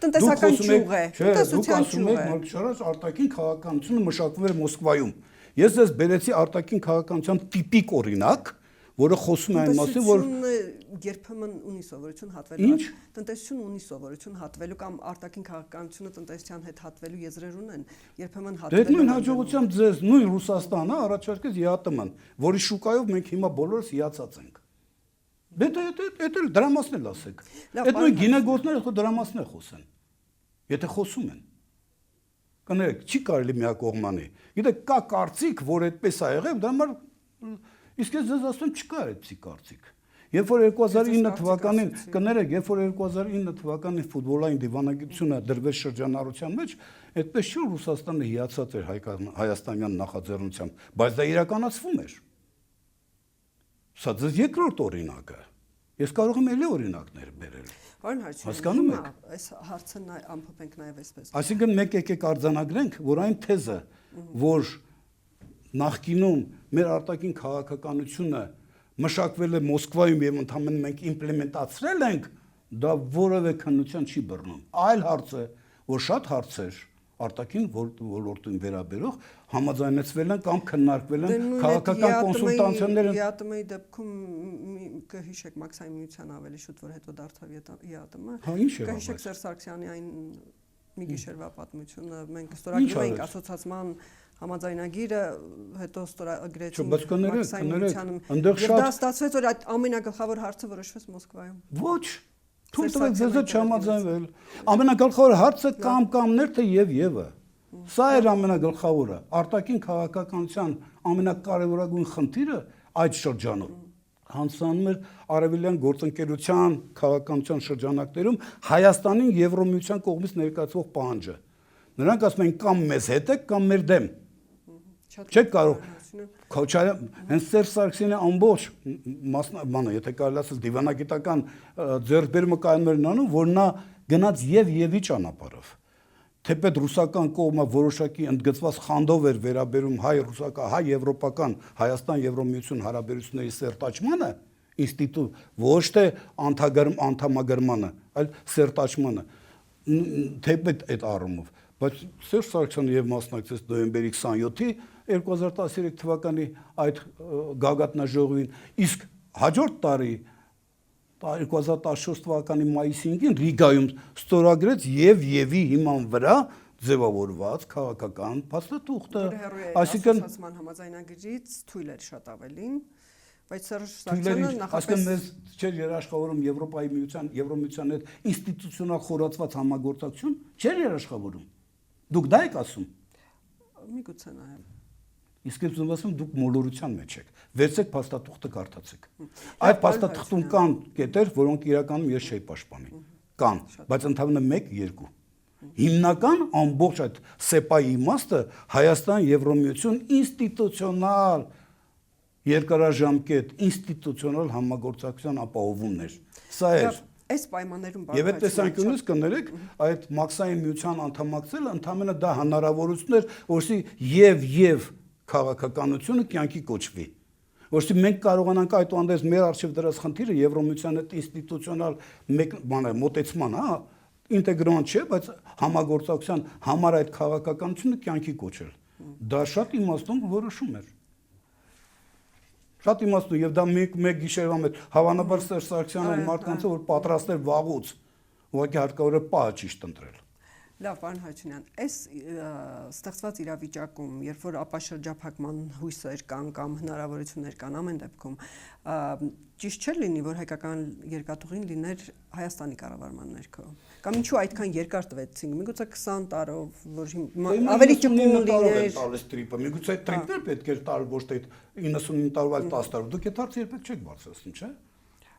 տնտեսական ճյուղ է, տնտեսության ճյուղ է։ Դուք ասում եք, արտաքին քաղաքականությունը մշակվում էր Մոսկվայում։ Ես ձեզ բերեցի արտաքին քաղաքականության տիպիկ օրինակ, որը խոսում է այն մասին, որ երբեմն ունի սովորություն հատվելու, տնտեսություն ունի սովորություն հատվելու կամ արտաքին քաղաքականությունը տնտեսության հետ հատվելու եզրեր ունեն, երբեմն հատվելու։ Դե նույն հաջողությամբ ձեզ նույն Ռուսաստանը առաջարկեց ԵԱՏՄ-ն, որի շուկայով մենք հիմա բոլորս հիացած ենք։ Դե էլ դրա մասն էլ ասեք։ Այդ նույն գինեգործները խո դրա մասն է խոսեն։ Եթե խոսում են կներեք, չի կարելի միակողմանի։ Գիտեք, կա կարծիք, որ այդպես է եղել, դա համար իսկ ես ձեզ ասում չկա այդպիսի կարծիք։ Երբ որ 2009 թվականին, կներեք, երբ որ 2009 թվականին ֆուտբոլային դիվանագիտությունը դրվեց շրջանառության մեջ, այդպես չէ Ռուսաստանը հիացած էր հայաստանյան նախաձեռնությամբ, բայց դա իրականացվում էր։ Սա ձեզ երկրորդ օրինակը։ Ես կարող եմ էլի օրինակներ բերել։ Պարոն Հարությունյան, հասկանում եք։ Այս հարցը ամփոփենք նաև այսպես։ Այսինքն մեկ եկեք արձանագրենք, որ այն թեզը, որ նախկինում մեր արտաքին քաղաքականությունը մշակվել է Մոսկվայում եւ ընդհանրապես մենք իմպլեմենտացրել ենք, դա որևէ քննության չի բռնում։ Այլ հարց է, որ շատ հարցեր արտաքին ոլորտին վերաբերող համաձայնեցվել են կամ քննարկվել են քաղաքական կոնսուլտանցիաներ։ ԵԱՏՄ-ի դեպքում կհիշեք Մաքսային միության ավելի շուտ որ հետո դարձավ ԵԱՏՄ։ Կհիշեք Սերժ Սարգսյանի այն մի գիշերվա պատմությունը, մենք ստորագրում էինք ասոցիացման համաձայնագիրը հետո ստորագրեցին Բայց կներեք, այնտեղ շատ դա ստացվեց, որ այդ ամենագլխավոր հարցը որոշվեց Մոսկվայում։ Ոչ, թույլ տվեք ձեզ չհամաձայնվել։ Ամենագլխավոր հարցը կամ-կամներ թե եւ-ը։ Սա էր ամենագլխավորը։ Արտաքին քաղաքականության ամենակարևորագույն խնդիրը այդ շրջանում հանձնանում էր արևելյան գործընկերության քաղաքականության շրջանակներում Հայաստանին Եվրոմիության կողմից ներկայացվող պահանջը։ Նրանք ասում են կամ մեզ հետ եք, կամ մեր դեմ։ Չեք կարող Քոչարյան, հենց Սերժ Սարգսյանի ամբողջ մասնաբանը, եթե կարելի ասել դիվանագիտական ձեռքբերումը կայանում էր նրանում, որ նա գնաց եւ-ի ճանապարհով։ Թեպետ ռուսական կողմը որոշակի ընդգծված խանդով էր վերաբերում հայ-ռուսական, հայ-եվրոպական Հայաստան-Եվրոմիություն հարաբերությունների սերտաճմանը, ինստիտուտ, ոչ թե անդամագրմանը, այլ սերտաճմանը, թեպետ այդ առումով։ Բայց Սերժ Սարգսյանը եւ մասնակցեց նոյեմբերի 27-ի 2013 թվականի այդ գագաթնաժողովին, իսկ հաջորդ տարի 2014 թվականի մայիսի 5-ին Ռիգայում ստորագրեց եւ-ի հիման վրա ձևավորված քաղաքական փաստաթուղթը, այսինքն համաձայնագրից թույլ էր շատ ավելին, բայց Սերժ Սարգսյանը նախապես մեզ չէր երաշխավորում Եվրոպայի միության, Եվրոմիության հետ ինստիտուցիոնալ խորացված համագործակցություն, չէր երաշխավորում։ Դուք դա եք ասում։ Միգուցե նայեմ։ Իսկ ես ասում դուք մոլորության մեջ եք։ Վերցեք փաստաթուղթը կարդացեք։ Այդ փաստաթղթում կան կետեր, որոնք իրականում ես չէի պաշտպանի։ Կան, բայց ընդհանրապես 1-2։ Հիմնական ամբողջ այդ ՍԵՊԱ-ի իմաստը Հայաստան-Եվրոմիություն ինստիտուցիոնալ երկարաժամկետ ինստիտուցիոնալ համագործակցության ապահովումն էր։ Սա էր։ Այս պայմաններում Եվ այդ տեսանկյունից կներեք, այդ մաքսային միության անդամակցելը ընդհանրապես դա հնարավորություն էր, որովհետեւ եւ քաղաքականությունը կյանքի կոչվի։ Որովհետեւ մենք կարողանանք այդուհանդերձ մեր արժեվ դրած խնդիրը Եվրոմիության հետ ինստիտուցիոնալ մոտեցման, ինտեգրանտ չէ, բայց համագործակցության համար այդ քաղաքականությունը կյանքի կոչել։ Դա շատ իմաստուն որոշում էր։ Շատ իմաստուն եւ դա մեկ գիշերվա մեջ հավանաբար Սերժ Սարգսյանը մարդկանց որ պատրաստ էր վաղուց, ուղղակի հարկավոր է պահը ճիշտ ընտրել։ Լավ, պարոն Հարությունյան, այս ստեղծված իրավիճակում, երբ որ ապաշրջափակման հույսեր կան կամ հնարավորություններ կան ամեն դեպքում, ճիշտ չէ լինի, որ հայկական երկաթուղին լիներ Հայաստանի կառավարման ներքո։ Կամ ինչու այդքան երկար տվեցինք, միգուցե 20 տարով, որ ավելի ճկուն լիներ։ Միգուցե այդ տրիպներ պետք էր տալ ոչ թե 99 տարով, այլ 10 տարով։ Դուք այդ հարցը երբեք չեք բարձրացնում, չէ՞։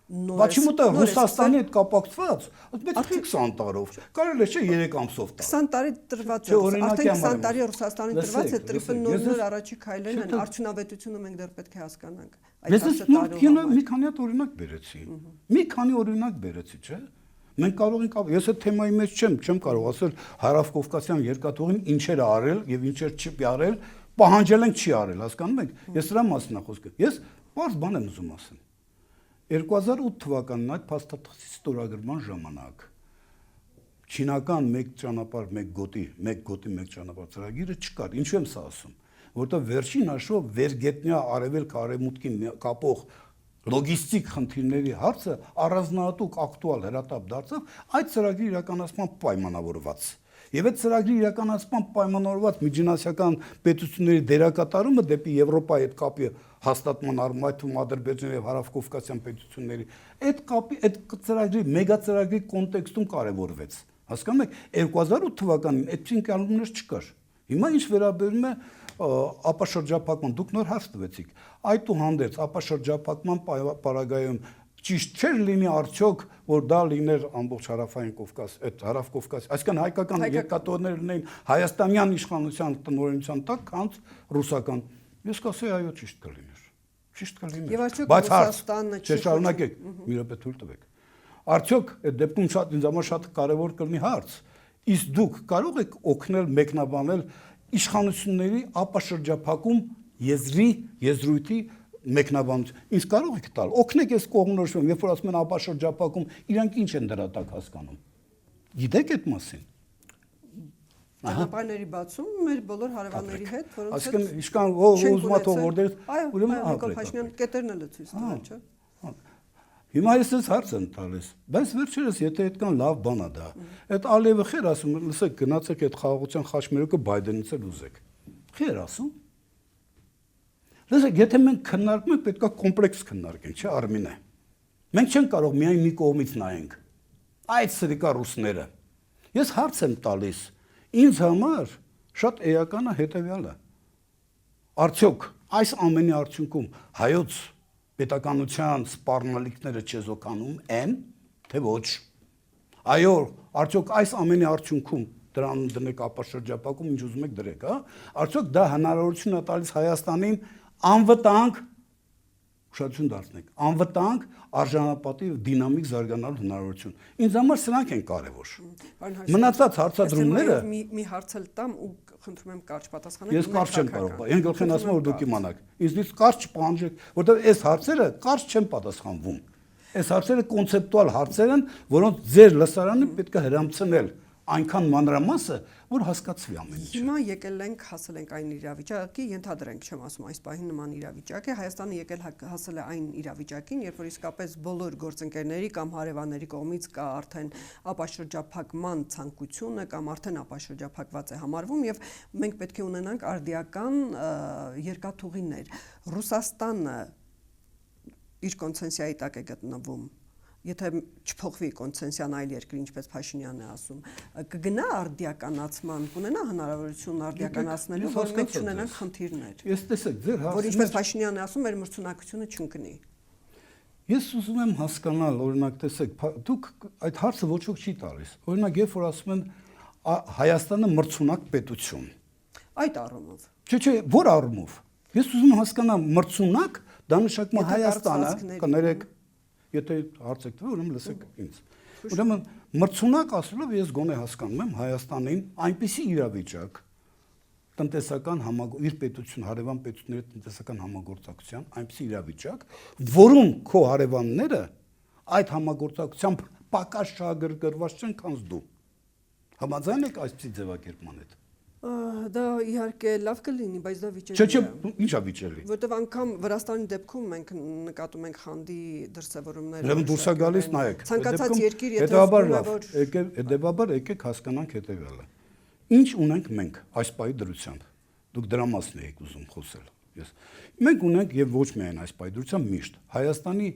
Почему-то Ռուսաստանի հետ կապակցված, պետք է 20 տարով, կարելի է չէ 3 ամսով տալ։ 20 տարի տրված է, արդեն 20 տարի Ռուսաստանի տրված է, տրիպը նոր առաջի քայլերն են, արդյունավետությունը մենք դեռ պետք է հասկանանք։ Ես մի քանի հատ օրինակ բերեցի։ Մի քանի օրինակ բերեցի, չէ՞։ Մենք կարող ենք, ես այդ թեմայի մեջ չեմ կարող ասել Հարավ-Կովկասյան երկաթուղին ինչեր է արել եւ ինչեր չի արել, պահանջել ենք չի արել, հասկանում եք։ Ես դրա մասին եմ խոսքը։ Ես բարձ բան եմ ուզում ասել։ 2008 թվականին այդ փաստաթղթի ստորագրման ժամանակ չինական մեկ ճանապարհ, մեկ գոտի ճանապարհ ծրագիրը չկար։ Ինչու եմ սա ասում, որտեղ վերջին հաշվով վերգետնյա արևելք արևմուտքին կապող լոգիստիկ խնդիրների հարցը առանձնահատուկ ակտուալ հրատապ դարձավ այդ ծրագրի իրականացման պայմանավորված։ Եվ այդ ծրագրի իրականացման պայմանավորված միջինասիական պետությունների դերակատարումը դեպի Եվրոպայի հետ կապի հաստատման առումով Ադրբեջանի եւ Հարավ-Կովկասյան պետությունների այդ կապի այդ ծրագրի մեգա ծրագրի կոնտեքստում կարևորվեց։ Հասկանում եք 2008 թվականին այդպիսի կանոններ չկար։ Հիմա ինչ վերաբերում է ապաշրջափակման, դուք նոր հարց տվեցիք։ Այդուհանդերձ ապաշրջափակման պարագայում ճիշտ չէր լինի արդյոք, որ դա լիներ ամբողջ հարավային Կովկաս, այդ Հարավ-Կովկաս, այսինքն հայկական երկաթուղիներ լինեին հայաստանյան իշխանության տնօրինության տակ, քանց ռուսական։ Ես կասեի այո, ճիշտ կլիներ։ Ճիշտ կլիներ։ Բայց Ռուսաստանը շարունակեք, մի րոպե թույլ տվեք։ Արդյոք այդ դեպքում շատ ինձ համար շատ կարևոր կլինի հարց։ Իսկ դուք կարող եք օգնել մեկնաբանել իշխանությունների ապաշրջափակում եզրույթի մեկնաբանություն։ Ինձ կարող եք տալ, օգնեք ես կողմնորոշվում, երբ որ ասում են ապաշրջափակում, իրանք ինչ են դրա տակ հասկանում։ Գիտեք այդ մասին։ Ճանապարհների բացում մեր բոլոր հարևանների հետ, որոնց հետ այսինքն իշքան ուզում ա թող որտեղ ուրեմն Նիկոլ Փաշինյան կետերն էլ ցույց տվել, չէ՞։ Հիմա ես այս հարց եմ տալիս, բայց վերջերս եթե այդքան լավ բան է դա, այդ Ալիևը խեր ասում, լսեք, գնացեք այդ խաղաղության խաչմերուկը Բայդենից էլ ուզեք։ Խեր ասում։ Լսեք, եթե մենք քննարկում ենք, պետք է կոմպլեքս քննարկենք, չէ՞, Արմինե։ Մենք չենք կարող միայն մի կողմից նայենք։ Այդ սրիկա ռուսները։ Ես հարց եմ տալիս, ինձ համար շատ էական է հետևյալը։ Արդյոք այս ամենի արդյունքում հայոց պետականության սպառնալիքները չեզոքանում են, թե ոչ։ Այո, արդյոք այս ամենի արդյունքում դրան դնեք ապաշրջապակում, ինչ ուզում եք դրեք, հա։ Արդյոք դա հնարավորություն է տալիս Հայաստանին անվտանգ ուշադրություն դարձնեք, անվտանգ արժանապատիվ դինամիկ զարգանալու հնարավորություն։ Ինձ համար սրանք են կարևոր։ Մնացած հարցադրումները մի հարց էլ տամ ու խնդրում եմ կարճ պատասխանեք։ Ես կարճ չեմ կարող, այն գլխին ասում եմ, որ դուք իմանաք։ Ինձնից կարճ պահանջեք, որովհետև այս հարցերը կարճ չեն պատասխանվում։ Այս հարցերը կոնցեպտուալ հարցեր են, որոնց ձեր լսարանը պետք է հրամցնել այնքան մանրամասը, որ հասկացվի ամեն ինչ։ Հիմա եկել ենք, հասել ենք այն իրավիճակի, ենթադրենք, չեմ ասում, այս պահին նման իրավիճակ է, Հայաստանը եկել հասել է այն իրավիճակին, երբ որ իսկապես բոլոր գործընկերների կամ հարևանների կողմից կա արդեն ապաշրջափակման ցանկությունը կամ արդեն ապաշրջափակված է համարվում եւ մենք պետք է ունենանք արդիական երկաթուղիներ։ Ռուսաստանը իր կոնցենսիայի տակ է գտնվում։ Եթե չփոխվի կոնցենսիան այլ երկրի, ինչպես Փաշինյանն է ասում, կգնա արդիականացման, կունենա հնարավորություն արդիականացնելու, որ մենք չունենանք խնդիրներ։ Ես տեսեք, ձեր հարցը, որ ինչպես Փաշինյանն է ասում, մեր մրցունակությունը չընկնի։ Ես ուզում եմ հասկանալ, օրինակ, տեսեք, դուք այդ հարցը ոչ ոք չի տալիս։ Օրինակ, երբ որ ասում են Հայաստանը մրցունակ պետություն։ Այդ առումով։ Չէ, որ առումով։ Ես ուզում եմ հասկանալ, մրցունակ դա նշանակում է Հայաստանը, կներեք, եթե հարց եք տվել, ուրեմն լսեք ինձ։ Ուրեմն մրցունակ ասելով ես գոնե հասկանում եմ Հայաստանին այնպիսի իրավիճակ տնտեսական իր պետություն, հարևան պետությունների տնտեսական համագործակցության այնպիսի իրավիճակ, որում քո հարևանները այդ համագործակցությամբ պակաս շահագրգռված չեն, քան դու։ Համաձայն եք այսպիսի ձևակերպման հետ։ Դա իհարկե լավ կլինի, բայց դա վիճելի է։ Չէ, ի՞նչ է վիճելի։ Որտեվ անգամ Վրաստանի դեպքում մենք նկատում ենք խանդի դրսևորումներ։ Ուրեմն դուրս է գալիս, նայեք։ Ցանկացած երկիր, եթե հետեւաբար եկեք հասկանանք հետեւյալը։ Ինչ ունենք մենք այս պահի դրությամբ։ Դուք դրա մասին եք ուզում խոսել։ Մենք ունենք եւ ոչ միայն այս պահի դրությամբ միշտ Հայաստանի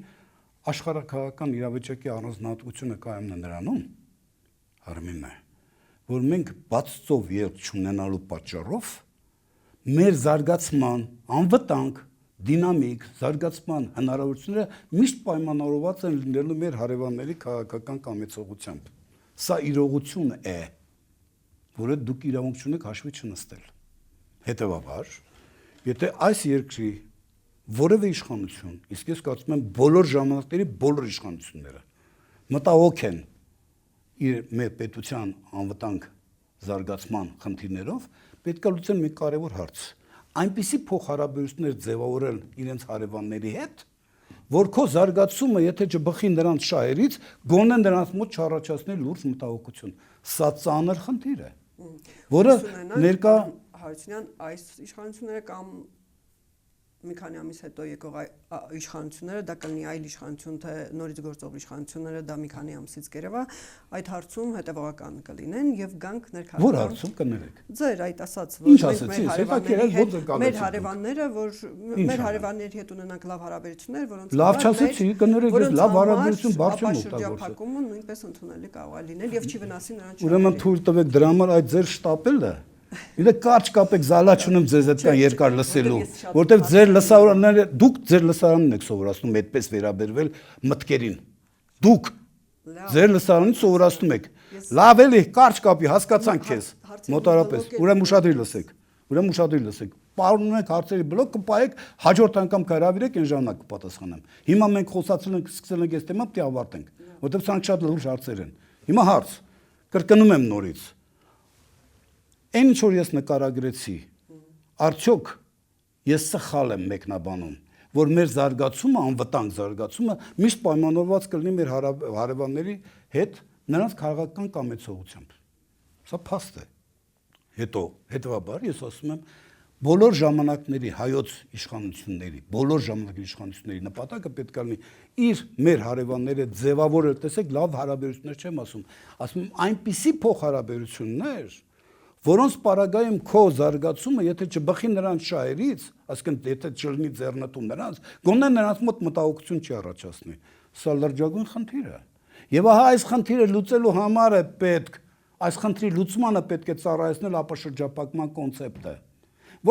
աշխարհակահաղական իրավիճակի առանձնահատկությունը կայանում է նրանում, Արմինն է, որ մենք բացծով ելք չունենալու պատճառով մեր զարգացման, անվտանգ, դինամիկ զարգացման հնարավորությունները միշտ պայմանավորված են լինելու մեր հարևանների քաղաքական կամեցողությամբ։ Սա իրողություն է, որը դուք իրավունք չունեք հաշվի չնստել։ Հետևաբար, եթե այս երկրի որևէ իշխանություն, իսկ ես կարծում եմ բոլոր ժամանակների բոլոր իշխանությունները մտահոգ են իր մեր պետության անվտանգ զարգացման խնդիրներով, պետք է լուծեն մի կարևոր հարց։ Այնպիսի փոխհարաբերություններ ձևավորել իրենց հարևանների հետ, որ քո զարգացումը, եթե չբխի նրանց շահերից, գոնե նրանց մոտ չառաջացնի լուրջ մտահոգություն։ Սա ծանր խնդիր է, որը ներկա Հարությունյան այս իշխանությունները կամ մի քանի ամիս հետո եկող իշխանությունները, դա կլինի այլ իշխանություն, թե նորից գործող իշխանությունները, դա մի քանի ամսից կերևա, այդ հարցում հետևողական կլինեն եւ գանք ներքաղաքական։ Որ հարցում կներեք։ Ձեր այդ ասած, որ մեր հարևանները, որ մեր հարևանների հետ ունենանք լավ հարաբերություններ, որոնց լավ չասեցի, կներեք, ես լավ հարաբերություն բարձր եմ օգտագործում։ Նույնպես ընդունելի կարող է լինել եւ չի վնասի նրանց։ Ուրեմն թույլ տվեք դրա համար այդ ձեր շտապելը Իդե կարճ կապեք զալա չունեմ ձեզ այդքան երկար լսելու, որտեղ ձեր լսարանները, դուք ձեր լսարանն եք սովորացնում այդպես վերաբերվել մտքերին։ Դուք ձեր լսարանին սովորացնում եք։ Լավ էլի, կարճ կապի, հասկացանք քեզ։ Մոտարապես, ուրեմն ուշադրի լսեք։ Ուրեմն ուշադրի լսեք։ Պարունում եք հարցերի բլոկ կպայեք, հաջորդ անգամ կհրավիրեք այն ժամանակ կպատասխանեմ։ Հիմա մենք խոսացել ենք, սկսել ենք այս թեման, պետք է ավարտենք, որտեղ սրանք շատ լուրջ հարցեր են։ Հիմա հարց։ Կրկնում եմ նորից։ Այն ինչ որ ես նկարագրեցի, արդյոք ես սխալ եմ մեկնաբանում, որ մեր զարգացումը, անվտանգ զարգացումը միշտ պայմանավորված կլինի մեր հարևանների հետ նրանց քաղաքական կամեցողությամբ։ Սա փաստ է։ Հետևաբար ես ասում եմ, բոլոր ժամանակների հայոց իշխանությունների, բոլոր ժամանակների իշխանությունների նպատակը պետք է լինի իր մեր հարևանները ձևավորել, տեսեք, լավ հարաբերություններ չեմ ասում եմ այնպիսի փոխհարաբերություններ, որոնց պարագայում քո զարգացումը, եթե չբխի նրանց շահերից, այսինքն եթե չլինի ձեռնտու նրանց, գոնե նրանց մոտ մտահոգություն չի առաջացնի։ Սա լրջագույն խնդիր է։ Եվ ահա այս խնդիրը լուծելու համար է պետք, այս խնդրի լուծմանը պետք է ծառայեցնել ապաշրջապակման կոնցեպտը։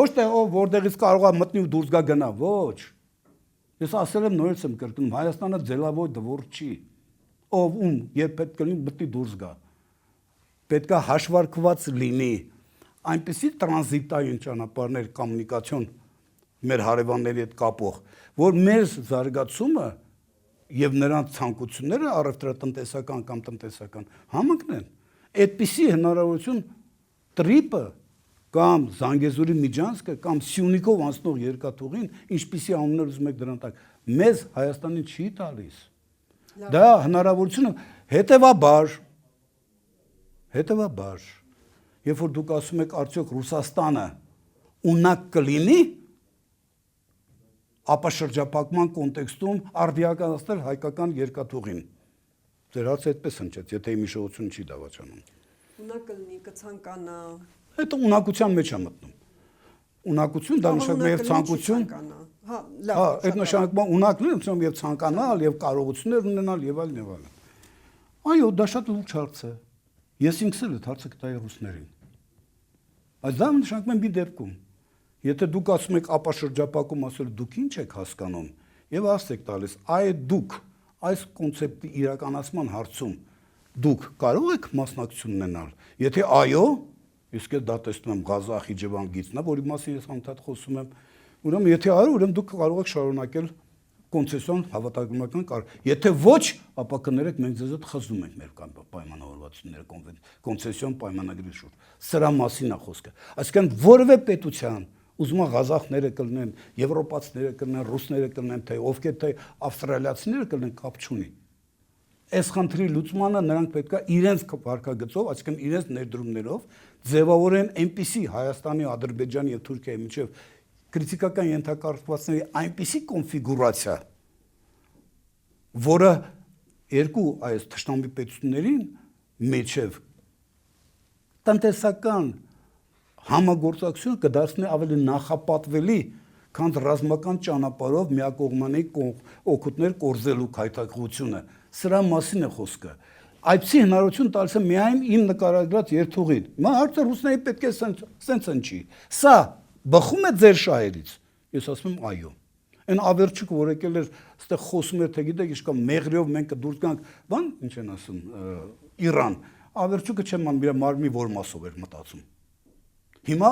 Ոչ թե ով որտեղից կարող է մտնի ու դուրս գա գնա, ոչ։ Ես ասել եմ նորից եմ կրկնում, Հայաստանը ձելավոյ դվոր չի։ Ով ում երբ պետք է մտնի դուրս գա։ Պետք է հաշվարկված լինի այնպիսի տրանզիտային ճանապարհներ կոմունիկացիոն մեր հարևանների հետ կապող, որ մեր զարգացումը եւ նրանց ցանկությունները առևտրատնտեսական կամ տնտեսական համընկնեն։ Այդպիսի հնարավորություն տրիպը կամ Զանգեզուրի միջանցքը կամ Սյունիքով անցնող երկաթուղին, ինչպիսի անուններ ուզում եք դրան տակ, մեզ Հայաստանին չի տալիս։ Դա հնարավորությունը հետևաբար, երբ որ դուք ասում եք արդյոք Ռուսաստանը ունակ կլինի ապաշրջապակման կոնտեքստում արդիականացնել հայկական երկաթուղին։ Ձեր հարցը այդպես հնչեց, եթե իմ հիշողությունը չի դավաճանում։ Ունակ կլինի, կցանկանա։ Այդ ունակության մեջ է մտնում։ Ունակություն դա նշանակում է եւ ցանկություն։ Հա, լավ։ Այդ նշանակում է ունակն է, եւ ցանկանալ, եւ կարողություններ ունենալ եւ այլն եւ այլն։ Այո, դա շատ լուրջ հարց է։ Ես ինքս էլ այդ հարցը կտայի ռուսներին։ Բայց դա նշանակում է մի դեպքում, եթե դուք ասում եք ապաշրջապակում, ասել դուք ինչ եք հասկանում, եւ աստ եք տալիս, դուք այս կոնցեպտի իրականացման հարցում դուք կարող եք մասնակցություն ունենալ։ Եթե այո, իսկ դա տեսնում եմ Ղազա Խիջևան գիծնա, որի մասին ես անդադ խոսում եմ, ուրեմն եթե այո, ուրեմն դուք կարող եք շարունակել կոնցեսիոն հավատագրական կարգ։ Եթե ոչ, ապա կներեք մենք ձեզ հետ խզում ենք մեր պայմանավորվածությունները կոնցեսիոն պայմանագրի շուրջ։ Սրա մասին է խոսքը։ Այսինքն որևէ պետության ուզում է ղազախները կլինեն, եվրոպացիները կլինեն, ռուսները կլինեն, թե ովքեր թե ավստրալիացիները կլինեն, կապ չունի։ Այս խնդրի լուծմանը նրանք պետք է իրենց վարքագծով, այսինքն իրենց ներդրումներով ձևավորեն այնպիսի Հայաստանի, Ադրբեջանի եւ Թուրքիայի միջև քրիտիկական ենթակառուցվածքների այնպիսի կոնֆիգուրացիա, որը երկու այս թշնամի պետություններին միջև տնտեսական համագործակցություն կդարձնի ավելի նախապատվելի, քան ռազմական ճանապարհով միակողմանի օգուտներ կորզելու քայթակղությունը։ Սրա մասին է խոսքը։ Այդպիսի հնարավորություն տալիս է միայն իմ նկարագրած երթուղին։ Հիմա հարցը ռուսների պետք է սենց ընչի։ Սա բխում է ձեր շահերից։ Ես ասում եմ այո։ Այն ավերջուկը, որ եկել էր, այստեղ խոսում էր, թե գիտեք, իշքա մեղրիով մենք կդուրս գանք, բան, ինչ են ասում, Իրան։ Ավերջուկը չեմ ման, իր մարմնի որ մասով էր մտածում։ Հիմա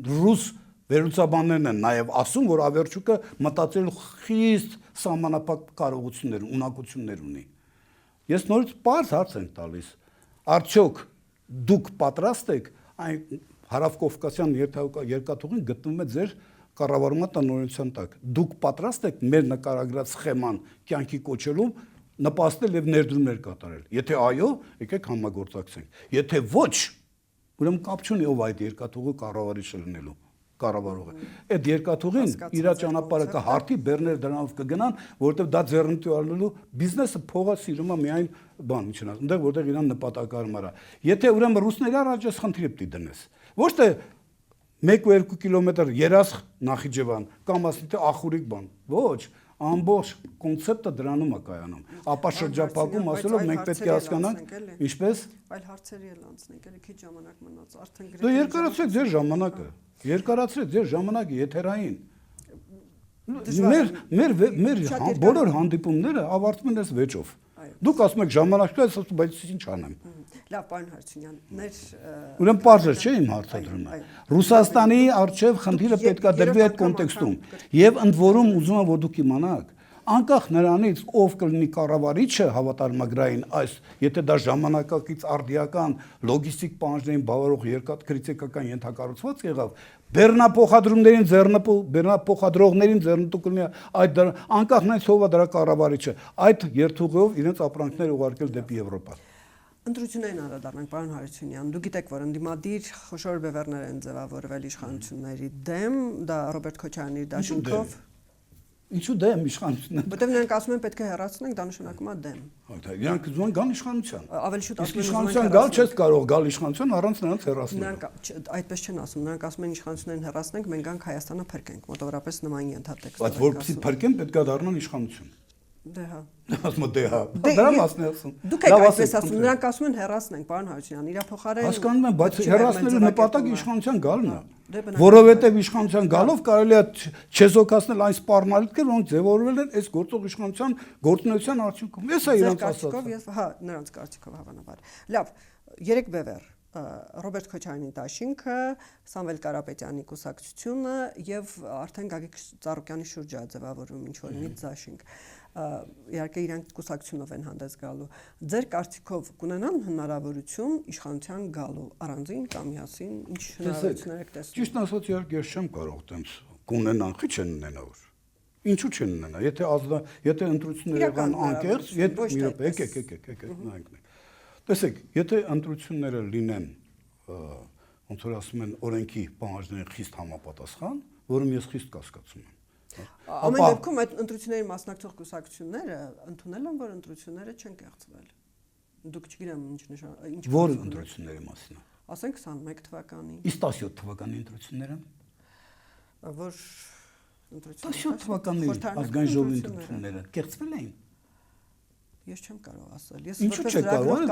ռուս վերլուծաբաններն են նաև ասում, որ ավերջուկը մտածելու խիստ սահմանափակ կարողություններ, ունակություններ ունի։ Ես նորից պարզ հարց եմ տալիս, արդյոք դուք պատրաստ եք այն հարավկովկասյան երկաթուղին գտնվում է ձեր կառավարման տնօրինության տակ։ Դուք պատրաստ եք մեր նկարագրած սխեման կյանքի կոչելու նպաստել եւ ներդրումներ կատարել։ Եթե այո, եկեք համագործակցենք։ Եթե ոչ, ուրեմն կապ չունի ով այդ երկաթուղու կառավարիչը լինելու, կառավարողը։ Այդ երկաթուղին իր ճանապարհը կհարթի, բեռներ դրանով կգնան, որովհետեւ դա ձեռնտու առնելու բիզնեսը փողը սիրում է միայն բան, ինչ են ասում, այնտեղ որտեղ իրան նպատակարար է։ Եթե ուրեմն ռուսների առաջ ես խնդիրը պիտի դնես։ Ոչ թե 1-2 կիլոմետր երաս Նախիջևան կամ ասի թե ախուրիկ բան։ Ոչ, ամբողջ կոնցեպտը դրանում է կայանում։ Ապա շրջապակում ասելով մենք պետք է հասկանանք, ինչպես այլ հարցերի էլ անցնենք, էլի քիչ ժամանակ մնաց, արդեն դու երկարացրեք ձեր ժամանակը։ Երկարացրեք ձեր ժամանակը եթերային։ Մեր բոլոր հանդիպումները ավարտվում են այս վեճով։ Դուք ասում եք ժամանակ կա, ես ասում բայց ինչ անեմ։ Լավ, պարոն Հարությունյան, մեր ուրեմն պարզ չէ իմ հարցադրումը։ Ռուսաստանի արչև խնդիրը պետք է դրվի այդ կոնտեքստում։ Եվ ընդ որում ուզում եմ որ դուք իմանաք, անկախ նրանից ով կլինի կառավարիչը հավատարմագրային այս, եթե դա ժամանակակից արդիական լոգիստիկ պահանջներին բավարարող երկաթկրիտիկական ենթակառուցված եղավ, բեռնափոխադրողներին ձեռնտու կլինի այդ անկախ նրանից ով է դրա կառավարիչը, այդ երթուղով իրենց ապրանքները ուղարկել դեպի Եվրոպա։ Ընտրություններին անդրադառնանք, պարոն Հարությունյան, դուք գիտեք, որ ընդդիմադիր խոշոր բևեռներ են ձևավորվել իշխանությունների դեմ, դա Ռոբերտ Քոչարյանի դաշինքով Ինչու դեմ իշխանությունը։ Որտեղ նրանք ասում են պետք է հեռացնենք, դա նշանակում է դեմ։ Իրանք ուզում են գալ իշխանության։ Ավելի շուտ Իսկ իշխանության գալ չես կարող գալ իշխանության առանց նրանց հեռացնել։ Նրանք այդպես չեն ասում, նրանք ասում են իշխանություններին հեռացնենք, մենք գանք Հայաստանը փրկենք, մոտավորապես նման ենթատեքստ։ Բայց որպեսզի փրկեն, պետք է դառնան իշխանություն։ Դե հա։ Ասում դե հա։ Դրա մասն է ասում։ Դուք եք այդպես ասում, նրանք ասում են հեռացնենք, պարոն Հարությունյան, իրա փոխարեն հասկանում եմ, բայց հեռացնելու նպատակը իշխանության գալն է։ Դե բնական։ Որովհետև իշխանության գալով կարելի է չեզոքացնել այն սպառնալիքները, որոնք ձևավորվել են այս գործող իշխանության գործունեության արդյունքում։ Ես է իրանց ասածը։ Հա, նրանց կարծիքով հավանաբար։ Լավ, 3 բևեռ Ռոբերտ Քոչարյանի դաշինքը, Սամվել Կարապետյանի կուսակցությունը եւ արդեն Գագիկ Ծառուկյանի շուրջը ձևավորում ինչ որ մի դաշինք։ Իհարկե իրանք կուսակցությունով են հանդես գալու։ Ձեր կարծիքով կունենան հնարավորություն իշխանության գալու առանձին կամ միասին ինչ հնարավորություններ եք տեսնում։ Ճիշտ ասած իհարկե ես չեմ կարող տենց կունենան, խի չեն ունենա որ։ Ինչու չեն ունենա։ Եթե ընտրությունները եղան անկեղծ, եկեք նայենք։ Տեսեք, եթե ընտրությունները լինեն, ոնց որ ասում են, օրենքի պահանջներին խիստ համապատասխան, որում ես խիստ կասկածում եմ։ Ամեն դեպքում այդ ընտրությունների մասնակցող կուսակցությունները ընդունել են, որ ընտրությունները չեն կեղծվել։ Դուք չգիտեմ ինչ նշանակում։ Որ ընտրությունների մասին։ Ասենք 21 թվականի։ Իսկ 17 թվականի ընտրությունները։ Որ 17 թվականի ազգային ժողովի ընտրությունները կեղծվել էին։ Ես չեմ կարող ասել։ Ինչու՞ չեք կարող։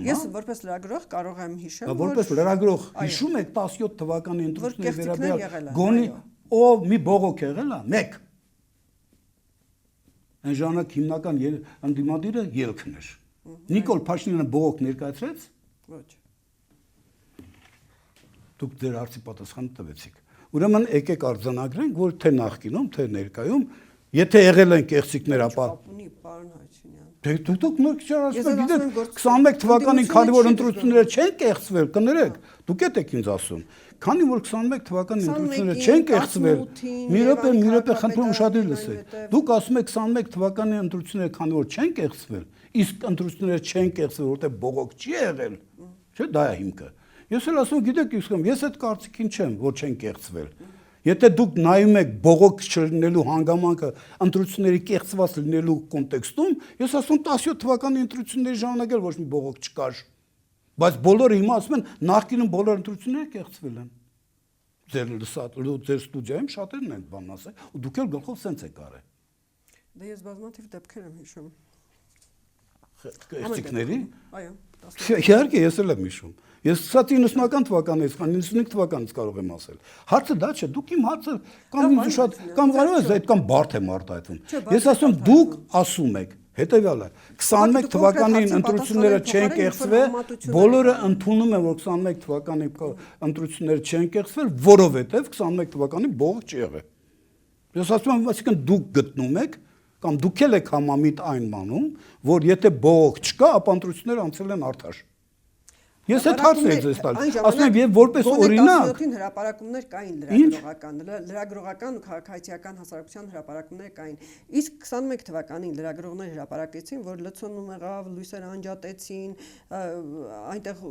Ես որպես լրագրող կարող եմ հիշել, որ որպես լրագրող հիշում եք 17 թվականի ընտրությունների վերաբերյալ գոնի ով մի բողոք եղել է, մեկ։ Այն ժամանակ հիմնական ընդդիմադիրը Ելքն էր։ Նիկոլ Փաշինյանը բողոք ներկայացրեց։ Ոչ։ Դուք դեր հարցի պատասխանը տվեցիք։ Ուրեմն եկեք արձանագրենք, որ թե նախկինում, թե ներկայում Եթե եղել են կեղծիքներ, ապա ունի պարոն Հարությունյան։ Դուք նույնիսկ ասում եք, 21 թվականին քանի որ ընտրությունները չեն կեղծվել, կներեք, դուք եք ինձ ասում, քանի որ 21 թվականի ընտրությունները չեն կեղծվել, մի րոպե խնդրում ուշադիր լսեք։ Դուք ասում եք 21 թվականի ընտրությունները քանի որ չեն կեղծվել, իսկ ընտրությունները չեն կեղծվել, որտեղ բողոք չի եղել, չէ՞, դա է հիմքը։ Ես էլ ասում եմ, գիտեք, ես այդ կարծիքին չեմ, որ չեն կեղծվել։ Եթե դուք նայում եք բողոք չլինելու հանգամանքը ընտրությունների կեղծված լինելու կոնտեքստում, ես ասում 17 թվականի ընտրությունների ժամանակ էլ ոչ մի բողոք չկար։ Բայց բոլորը հիմա ասում են նախկինում բոլոր ընտրությունները կեղծվել են։ Ձեր ստուդիայում շատերն են բան ասել, ու դուք էլ գլխով սենց եք արել։ Դե ես բազմաթիվ դեպքեր եմ հիշում։ Կեղծիքների։ Այո։ Իհարկե ես էլ եմ հիշում։ Ես սա 90-ական թվականից, 95 թվականից կարող եմ ասել։ Հարցը դա չէ, դուք իմ հարցը կամ ինձ շատ կամ կարող ես այդ կամ բարդ եմ արտահայտվում։ Ես ասում դուք ասում եք, հետեւյալը 21 թվականին ընտրությունները չեն կեղծվել, բոլորը ընդունում են, որ 21 թվականի ընտրությունները չեն կեղծվել, որովհետև 21 թվականին բողոք չի եղել։ Ես ասում եմ, այսինքն դուք գտնում եք կամ դուք էլ եք համամիտ այն բանում, որ եթե բողոք չկա, ապա ընտրությունները անցել են արդար։ Ես այդ հարցն եմ ձեզ տալիս։ Ասում եմ, եւ որպես օրինակ 17-ին հրապարակումներ կային լրագրողական ու քաղաքացիական հասարակության հրապարակումներ կային։ Իսկ 21 թվականին լրագրողներ հրապարակեցին, որ լցոնում եղավ, լույսեր անջատեցին, այնտեղ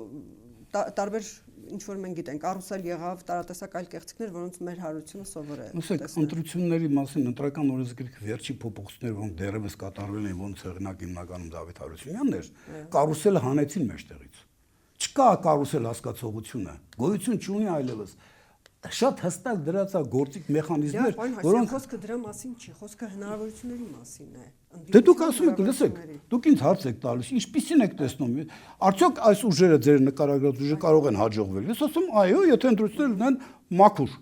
տարբեր ինչ որ մենք գիտենք, կարուսել եղավ, տարատեսակ այլ կեղծիքներ, որոնց մեր հարությունը սովոր է։ Ասեք, ընտրությունների մասին ընտրական օրենսգրքի վերջի փոփոխությունները, որոնք դեռևս կատարվել են, ոնց հեղինակ հիմնականում Դավիթ Հարությունյանն էր, կարուսելը հանեցին մեջտեղից։ Չկա կարուսել հասկացողությունը, գոյություն չունի այլևս։ Շատ հստակ դրած է գործիք մեխանիզմներ, որոնք խոսքը դրա մասին չի, խոսքը հնարավորությունների մասին է։ Դե դուք ասում եք, լսեք, դուք ինձ հարց եք տալիս, ինչպիսին եք տեսնում, արդյոք այս ուժերը ձեր նկարագրած ուժերը կարող են հաջողվել։ Ես ասում, այո, եթե ընտրությունները լինեն մաքուր։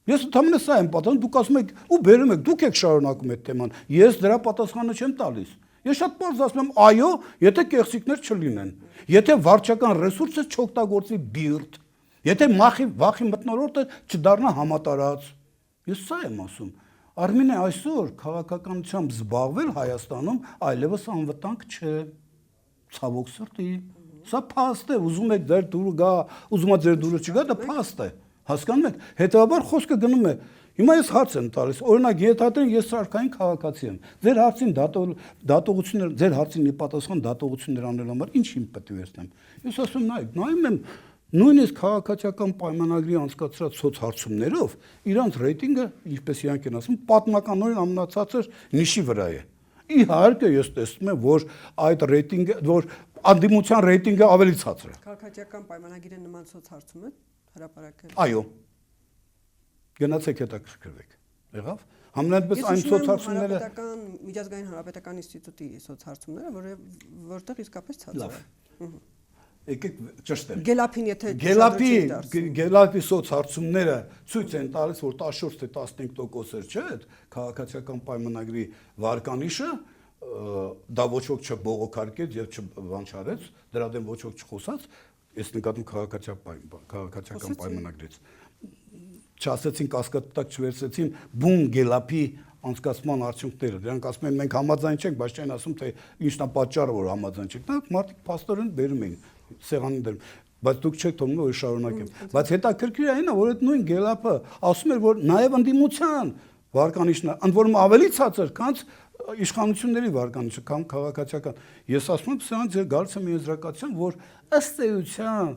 Ես ընդհանրապես սա եմ պատասխանում, դուք ասում եք ու բերում եք, դուք եք շարունակում այդ թեման։ Ես դրա պատասխանը չեմ տալիս։ Ես շատ բարձ ասում եմ, այո, եթե կեղծիքներ չլինեն, եթե վարչական ռեսուրսը չօգտագործվի բիրտ, եթե վախի մթնոլորտը չդառնա համատարած։ Ես սա եմ ասում։ Արմինե, այսօր քաղաքականությամբ զբաղվել Հայաստանում այլևս անվտանգ չէ։ Ցավոք սրտի։ Սա փաստ է, ուզում եք ձեր դուրը գա, ուզում եք ձեր դուրը չգա, դա փաստ է։ Հասկանում եք։ Հետևաբար խոսքը գնում է։ Հիմա ես հարց եմ տալիս, օրինակ ենթադրենք ես սարքային քաղաքացի եմ։ Ձեր հարցին դատողություններ, ձեր հարցին ի պատասխան դատողություններ անելու համար ինչ իմ պետք է վերցնեմ։ Ես ասում նայեք, նայում եմ Նույնիսկ քաղաքացիական պայմանագրի անցկացրած սոցհարցումներով իրանց ռեյտինգը, ինչպես իրանք են ասում, պատմականորեն ամենացածր նիշի վրա է։ Իհարկե ես տեսնում եմ, որ այդ ռեյտինգը, որ անդիմության ռեյտինգը ավելի ցածր է։ Քաղաքացիական պայմանագիրը նման սոցհարցում է հրապարակել։ Այո։ Գնացեք հետաքրքրվեք։ Եղավ։ Համենայնպես այն սոցհարցումները միջազգային հանրապետական ինստիտուտի սոցհարցումները, որտեղ իսկապես ցածր է։ Եկեք ճշտեմ։ Գելափին եթե Գելափի սոցհարցումները ցույց են տալիս, որ 14 թե 15% չէ, այդ քաղաքացիական պայմանագրի վարկանիշը դա ոչ ոք չբողոքարկեց եւ չվանչարեց, դրա դեմ ոչ ոք չխոսած, ես նկատում քաղաքացիական պայմանագրից։ Չասեցին կասկածտակ չվերցեցին բուն Գելափի անցկացման արդյունքները։ Դրանք ասում են մենք համաձայն չենք, բայց չեն ասում թե ինչն է պատճառը, որ համաձայն չենք։ Դա մարդիկ փաստորեն բերում են սեղանի դեմ, բայց դուք չեք թողնում որ շարունակեմ։ Բայց հետաքրքիր է նա, որ այդ նույն Գելափը ասում էր, որ նաև ընդդիմության վարկանիշն է, ընդ որում ավելի ցածր, քան իշխանությունների վարկանիշը, կամ քաղաքացիական։ Ես ասում եմ, սրանք ձեր գալիս է մի եզրակացության, որ ըստ էության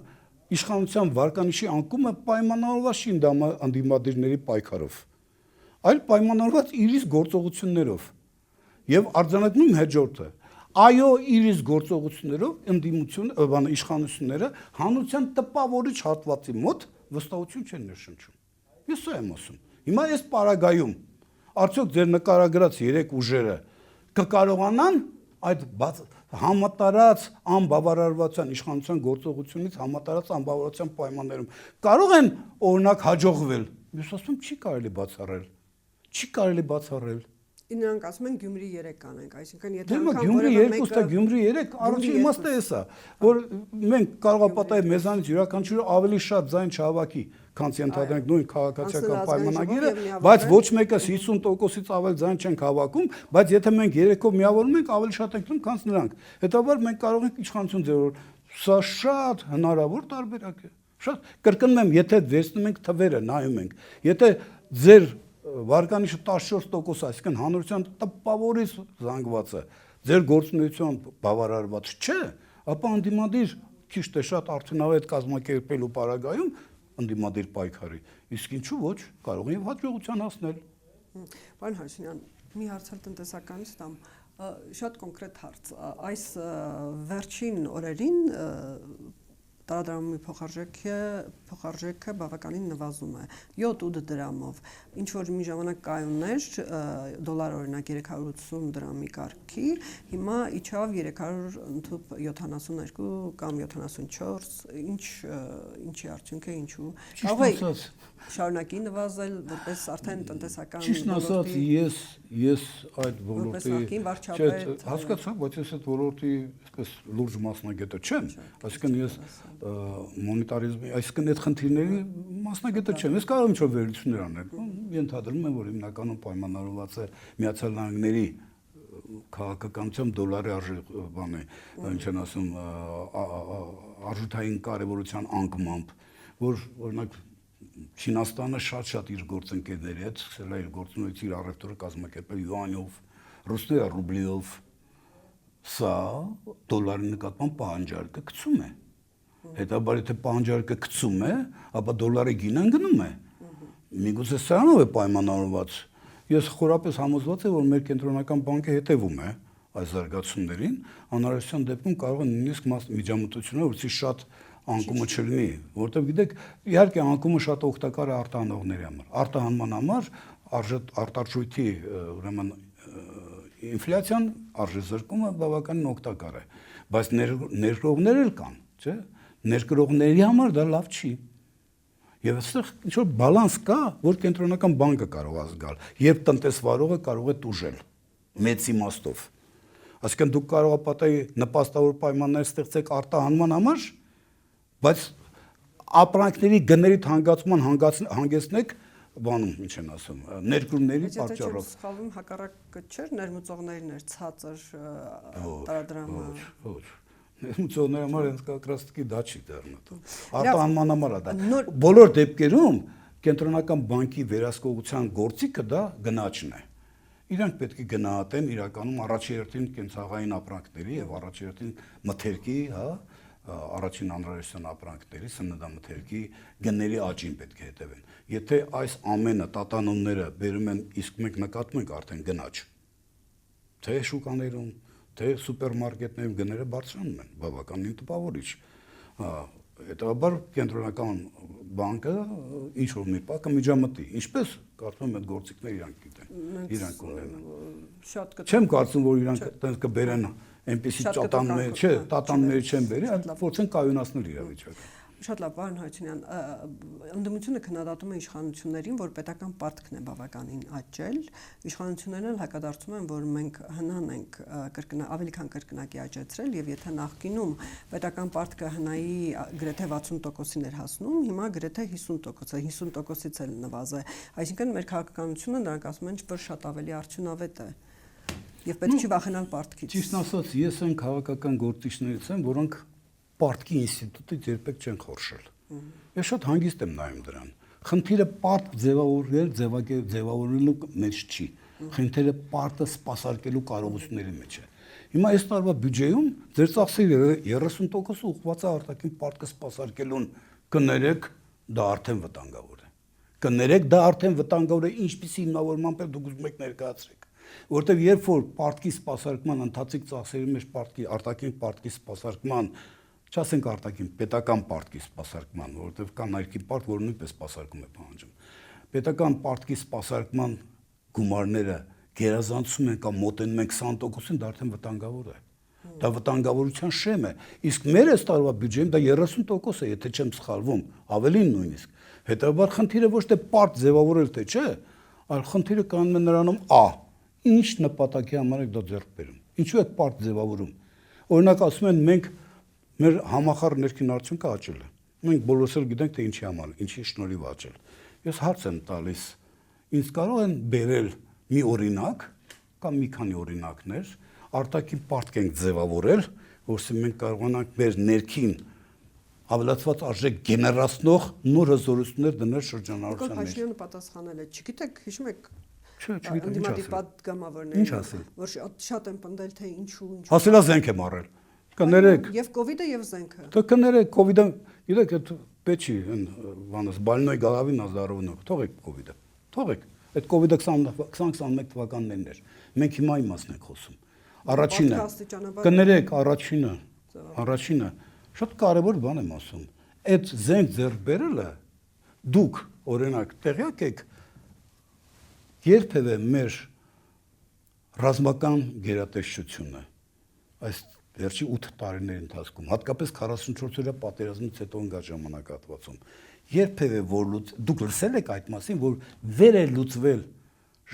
իշխանության վարկանիշի անկումը պայմանավորված չի ընդդիմադիրների պայքարով, այլ պայմանավորված իր իսկ գործողություններով։ Եվ արձանագրում հաջորդը, այո, իր իսկ գործողություններով ընդդիմությունը, իշխանությունները հանրության տպավորիչ հատվածի մոտ վստահություն չեն ներշնչում։ Ես սա եմ ասում։ Հիմա այս պարագայում արդյոք ձեր նկարագրած 3 ուժերը կկարողանան այդ համատարած անբավարարվածության իշխանության գործողությունից համատարած անբավարարության պայմաններում կարող են օրինակ հաջողվել։ Ես ասում չի կարելի բացառել։ Չի կարելի բացառել։ Նրանք ասում են Գյումրի 3 կանենք, այսինքն եթե անգամ Գյումրի 2-ը Գյումրի 3, առաջին իմաստը է սա, որ մենք կարող է պատահի մեզանից յուրաքանչյուրը ավելի շատ ձայն չհավաքի, քան ենթադրենք նույն քաղաքացիական պայմանագիրը, բայց ոչ մեկը 50%-ից ավել ձայն չենք հավաքում, բայց եթե մենք 3-ով միավորվում ենք, ավելի շատ ենք տուն, քան նրանք։ Հետաբար մենք կարող ենք իշխանություն ձևավորել։ Սա շատ հնարավոր տարբերակ է։ Շատ կրկնում եմ, եթե վերցնում ենք թվերը, նայում ենք, եթե ձեր վարկանիշը 14%, այսինքն հանրության տպավորից զանգվածը ձեր գործունեություն բավարարված չէ, ապա ընդդիմադիր քիչ թե շատ արդյունավետ կազմակերպելու պարագայում ընդդիմադիր պայքարի, իսկ ինչու ոչ, կարող են հաջողության հասնել։ Պարոն Հարությունյան, մի հարց տնտեսականից տամ, շատ կոնկրետ հարց, այս վերջին օրերին տարադրամի փոխարժեքը բավականին նվազում է 7-8 դրամով, ինչ որ մի ժամանակ կայուններ դոլար օրինակ 380 դրամի կարգի, հիմա իջավ 372 կամ 74, ինչի արդյունք է, ինչու կարող է շարունակի նվազել որպես արդեն տնտեսական Ճիշտ ասած, ես այդ ոլորտի հասկացա, բայց ես այդ ոլորտի այսպես լուրջ մասնագետը չեմ, այսինքն ես մոնետարիզմի, այսինքն այդ խնդիրների մասնագետը չեմ, ես կարող եմ ինչ-որ վերլուծություններ անել, ենթադրում եմ, որ հիմնականում պայմանավորված է Միացյալ Նահանգների քաղաքականությամբ դոլարի ինչ են ասում, արժութային կարևորության անկմամբ, որ օրինակ Չինաստանը շատ իր գործընկերների հետ սկսել է իր գործունեությունը իր առևտուրը կազմակերպել յուանյով, ռուսները ռուբլիով, սա դոլարի նկատմամբ պահանջարկը գցում է։ Հետաբար եթե պահանջարկը գցում է, ապա դոլարի գինն գնում է։ Միգուցե սրանով է պայմանավորված։ Ես խորապես համոզված եմ, որ մեր կենտրոնական բանկը հետևում է այս զարգացումներին, անհրաժեշտության դեպքում կարող է նույնիսկ միջամտություններ, որից շատ անկումը չլինի, որտեղ գիտեք, իհարկե անկումը շատ օգտակար է արտահանողների համար։ Արտահանման համար արտարժույթի ուրեմն ինֆլյացիան, արժեզրկումը բավականին օգտակար է, բայց ներկրողներ էլ կան, չէ՞։ Ներկրողների համար դա լավ չի։ Եվ այստեղ ինչ որ բալանս կա, որ կենտրոնական բանկը կարող է զգալ, եւ տնտեսվարողը կարող է տուժել մեծ իմաստով։ Այսինքն դուք կարող եք պատահի նպաստավոր պայմաններ ստեղծեք արտահանման համար, բայց ապրանքների գների հանգացման հանգեցնեք բանում, ինչ են ասում, ներկրումների պատճառով։ Եթե սխալվում հակառակը չէր, ներմուծողներն էր ցածր տարադրամը։ Ոչ։ Ներմուծողների համար հենց կակրաստիկի դա չի դառնա։ Արտահանման համար է դա։ Բոլոր դեպքերում կենտրոնական բանկի վերահսկողության գործիքը դա գնաճն է։ Իրանք պետք է գնահատեն իրականում առաջերտին կենցաղային ապրանքների եւ առաջերտին մթերքի, հա, առաջին անհրաժեշտության ապրանքների, սննդամթերքի գների աճին պետք է հետևեն։ Եթե այս ամենը տատանումները բերում են, իսկ մենք նկատում ենք արդեն գնաճ, թե շուկաներում, թե սուպերմարկետներում գները բարձրանում են, բավականին տպավորիչ։ Հետաբար կենտրոնական բանկը ինչ որ մի պահ կմիջամտի, ինչպես կարծում եմ այդ գործիքները իրանք գիտեն, իրանք ունենան։ Չեմ կարծում, որ իրանք այդպես կբերեն այնպեսի տատաններ, չէ, տատաններ չեն բերի, այլ փորձեն կայունացնել իրավիճակը։ Շատ լավ, պարոն Հարությունյան, ընդդիմությունը քննադատում է իշխանություններին, որ պետական պարտքն է բավականին աճել, իշխանություններն էլ հակադարձում են, որ մենք հնան ենք ավելի քան կրկնակի աճեցրել, եւ եթե նախկինում պետական պարտքը հնայի գրեթե 60%-ին էր հասնում, հիմա գրեթե 50%, 50%-ից էլ նվազ է։ Այսինքն մեր քաղաքականությունը նրանք ասում են, որ շատ ավելի արդյունավետ է։ Եվ պետք չի վախենալ պարտքից։ Ճիշտ ասած, ես այն քաղաքական գործիչներից եմ, որոնք պարտքի ինստիտուտից երբեք չեն խորշել։ Ես շատ հանգիստ եմ նայում դրան։ Խնդիրը պարտ ձևավորելու մեջ չի։ Խնդիրը պարտը սպասարկելու կարողությունների մեջ է։ Հիմա այս տարվա բյուջեում ձեր ծախսերի 30% ուղղված է արտաքին պարտքը սպասարկելուն։ Կներեք, դա արդեն վտանգավոր է։ Կներեք, դա արդեն վտանգավոր է, ինչպիսի հիմնավորմամբ է դուք ուզում եք ներկայացրեք։ Որտեւ երբ որ պարտքի սպասարկման ընթացիկ ծախսերի մեջ պարտքի արտաքին պարտքի սպասարկման, չասենք արտաքին պետական պարտքի սպասարկման, որտեւ կա ներքին պարտ, որ նույնպես սպասարկում է պահանջում։ Պետական պարտքի սպասարկման գումարները գերազանցում են կամ մոտենում են 20%-ին, դա արդեն վտանգավոր է։ Դա վտանգավորության շեմ է։ Իսկ մեր այս տարվա բյուջեում դա 30% է, եթե չեմ սխալվում, ավելին նույնիսկ։ Հետևաբար խնդիրը ոչ թե պարտ ձևավորել թե չէ, այլ խնդիրը կանում է նրանում ինչ նպատակի համար եք դա ձեռք բերում։ Ինչու եք պարտ ձևավորում։ Օրինակ ասում են մենք մեր համախառն ներքին արդյունքը աճել է։ Մենք բոլորս էլ գիտենք թե ինչի համար, ինչի շնորհիվ աճել։ Ես հարց եմ տալիս, ինձ կարող են բերել մի օրինակ կամ մի քանի օրինակներ, արտաքին պարտք ենք ձևավորել, որովհետեւ մենք կարողանանք մեր ներքին ավելացված արժեք գեներացնող նոր հզորություններ դնել շրջանառության մեջ։ Փաշինյանը պատասխանել է, չգիտեք, հիշում եք Ընդդիմադիր պատգամավորները, որ շատ են պնդել թե ինչու։ Հասելա զենք եմ առել։ Կներեք։ Եվ կովիդը եւ զենքը։ Դե կներեք, կովիդը, գիտեք, այդ պետք չի, այն բանս Բալնոյ Գալավին Ազարովնը, թողեք կովիդը։ Թողեք։ Այդ կովիդը 2021 թվականներն էր։ Մենք հիմա իմացն ենք խոսում։ Առաջինը։ Կներեք, առաջինը շատ կարևոր բան եմ ասում։ Այդ զենք ձեռք բերելը դուք օրինակ տեղյակ եք երբևէ մեր ռազմական գերատեսչությունը այս վերջի 8 տարիների ընթացքում, հատկապես 44-օրյա պատերազմից հետո ընկած ժամանակահատվածում, երբևէ որ դուք լսել եք այդ մասին, որ վեր է լուծվել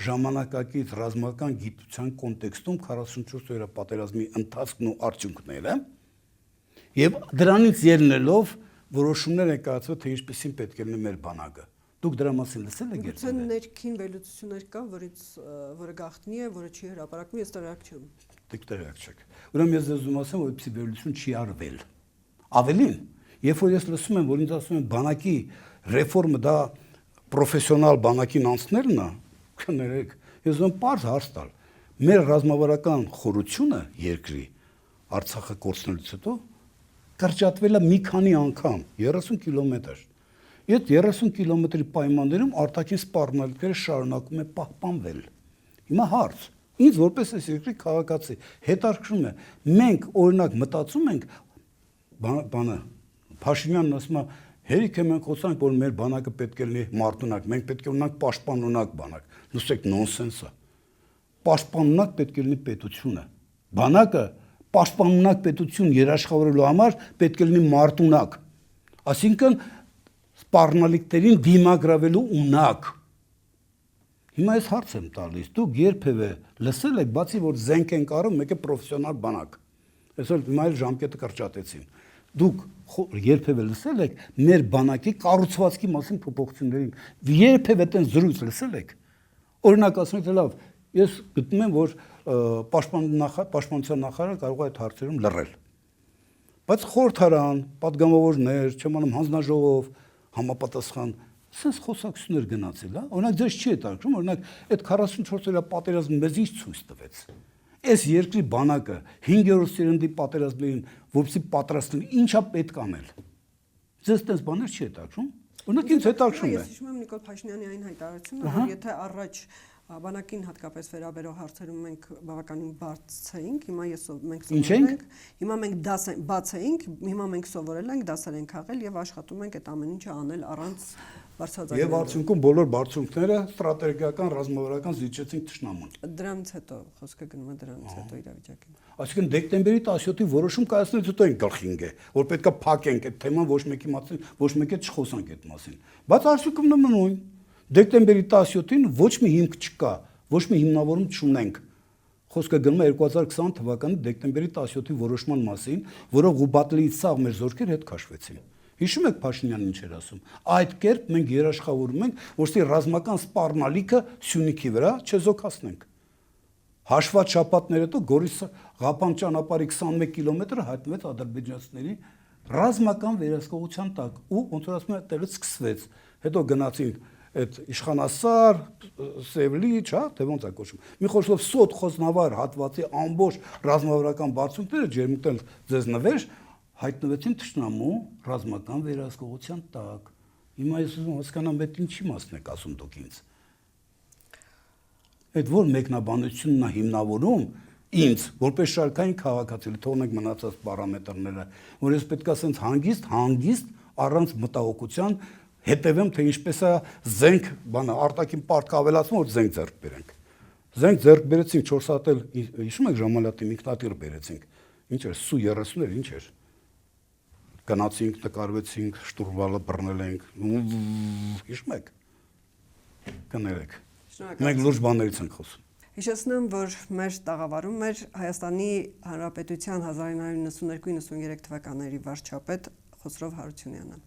ժամանակակից ռազմական գիտության կոնտեքստում 44-օրյա պատերազմի ընթացքն ու արդյունքները, եւ դրանից ելնելով որոշումներ են կայացվել, թե ինչպեսին պետք է լինի մեր բանակը։ Դուք դրա մասին լսել եք երբևէ։ Գուցե ներքին վերլուծություններ կան, որը գաղտնի է, որը չի հրապարակվում, ես տեղյակ չեմ։ Դուք տեղյակ չեք։ Ուրեմն ես ուզում ասեմ, որ այդպիսի վերլուծություն չի արվել։ Ավելին, երբ որ ես լսում եմ, որ ինձ ասում են բանակի ռեֆորմը դա պրոֆեսիոնալ բանակին անցնելն է, կներեք, ես ուզում եմ պարզ հարց տալ։ Մեր ռազմավարական խորությունը երկրի Արցախը կորցնելուց հետո կրճատվել է մի քանի անգամ, 30 կիլոմետր։ Այդ 30 կիլոմետրի պայմաններում արտաքին սպառնալիքները շարունակում են պահպանվել։ Հիմա հարց, ինձ որպես այս երկրի քաղաքացի հետաքրքրում է, մենք օրինակ մտածում ենք բանը Փաշինյանն ասում է, հերիք է մենք խոսանք, որ մեր բանակը պետք է լինի մարտունակ, մենք պետք է ունենանք պաշտպանունակ բանակ։ Լսեք, նոնսենս է։ Պաշտպանունակ պետք է լինի պետությունը։ Բանակը պաշտպանունակ պետություն երաշխավորելու համար պետք է լինի մարտունակ։ Այսինքն սպառնալիքներին դիմագրավելու ունակ։ Հիմա ես հարց եմ տալիս, դուք երբևէ լսել եք, բացի որ զենք են կարում, մեկ է պրոֆեսիոնալ բանակ։ Այսօր հիմա էլ ժամկետը կրճատեցին։ Դուք երբևէ լսել եք մեր բանակի կառուցվածքի մասին փոփոխություններին։ Երբևէ այդպես զրույց լսել եք։ Օրինակ ասում եք, լավ, ես գտնում եմ, որ պաշտպանության նախարարը կարող է այդ հարցերում լռել։ Բայց խորհրդարան, падգամավորներ, չեմ անում հանձնաժողով, համապատասխան sense խոսակցություններ գնացել, հա։ Օրինակ ձեզ չի հետաքրքրում, օրինակ այդ 44 օրյա պատերազմը մեզ ինչ ցույց տվեց։ Այս երկրի բանակը 5-րդ սերնդի պատերազմներին որպեսզի պատրաստեն, ինչա պետք անել։ Ձեզ այդպես բաներ չի հետաքրքրում։ Օրինակ ինձ հետաքրքրում է։ Ես հիշում եմ Նիկոլ Փաշինյանի այն հայտարարությունը, որ եթե առաջ բանակին հատկապես վերաբերող հարցերում մենք բավականին բաց էինք, հիմա մենք սովորել ենք, հիմա մենք բաց էինք, հիմա մենք սովորել ենք, դասեր ենք քաղել եւ աշխատում ենք այդ ամեն ինչը անել առանց բարձրաձայնելու։ Եվ արդյունքում բոլոր բարձունքները ստրատեգիական, ռազմավարական զիջեցին թշնամուն։ Դրանից հետո խոսքը գնում է դրանից հետո իրավիճակին։ Այսինքն դեկտեմբերի 17-ի որոշում կայացնելուց հետո են գլխինգ է, որ պետքա փակենք այդ թեման, ոչ մեկի մասին, ոչ մեկի չխոսանք այդ մասին։ Բայց արդյունքում նույն դեկտեմբերի 17-ին ոչ մի հիմք չկա, ոչ մի հիմնավորում չունենք։ Խոսքը գնում է 2020 թվականի դեկտեմբերի 17-ի որոշման մասին, որով Ղուբատլիից սաղ մեր զորքեր հետ քաշվեցին։ Հիշում եք Փաշինյանն ինչ էր ասում։ Այդ կերպ մենք երաշխավորում ենք, որսի ռազմական սպառնալիքը Սյունիքի վրա չեզոքացնենք։ Հաշված շաբաթներ հետո Գորիս-Ղափան ճանապարհի 21 կիլոմետրը հայտնվեց ադրբեջանցիների ռազմական վերահսկողության տակ ու ոնց որ ասում են այդտեղից սկսվեց։ Հետո գնացինք այդ Իշխանասար, Սևլիչ, հա, թե ոնց է կոչվում։ Մի խոսքով սոտ խոզնավար հատվածի ամբողջ ռազմավարական բարձունքները ջերմուտել ձեզ նվեր հայտնվեցին թշնամու ռազմական վերահսկողության տակ։ Հիմա ես ուզում հասկանամ, այդ ինչի մասն եք ասում դուք ինձ։ Այդ որ մեկնաբանությունն է հիմնավորում ինձ, որպես շարքային քաղաքացի, թողնենք մնացած պարամետրները, որ ես պետք է ասենց հանգիստ առանց մտահոգության հետևեմ, թե ինչպես է զենք, բանը արտաքին պարտք ավելացում, որ զենք ձեռք բերենք։ Զենք ձեռք բերեցինք 4 հատ էլ, հիշում եք ժամանակի ինքնատիր բերեցինք։ Ինչ էր, Սու-30 էր, ինչ էր։ Գնացինք, նկարվեցինք, շտուրվալը բռնել ենք։ Հիշում եք։ Կներեք։ Մենք լուրջ բաներից ենք խոսում։ Հիշեցնեմ, որ մեր տաղավարում էր Հայաստանի Հանրապետության 1992-93 թվականների վարչապետ Խոսրով Հարությունյանը։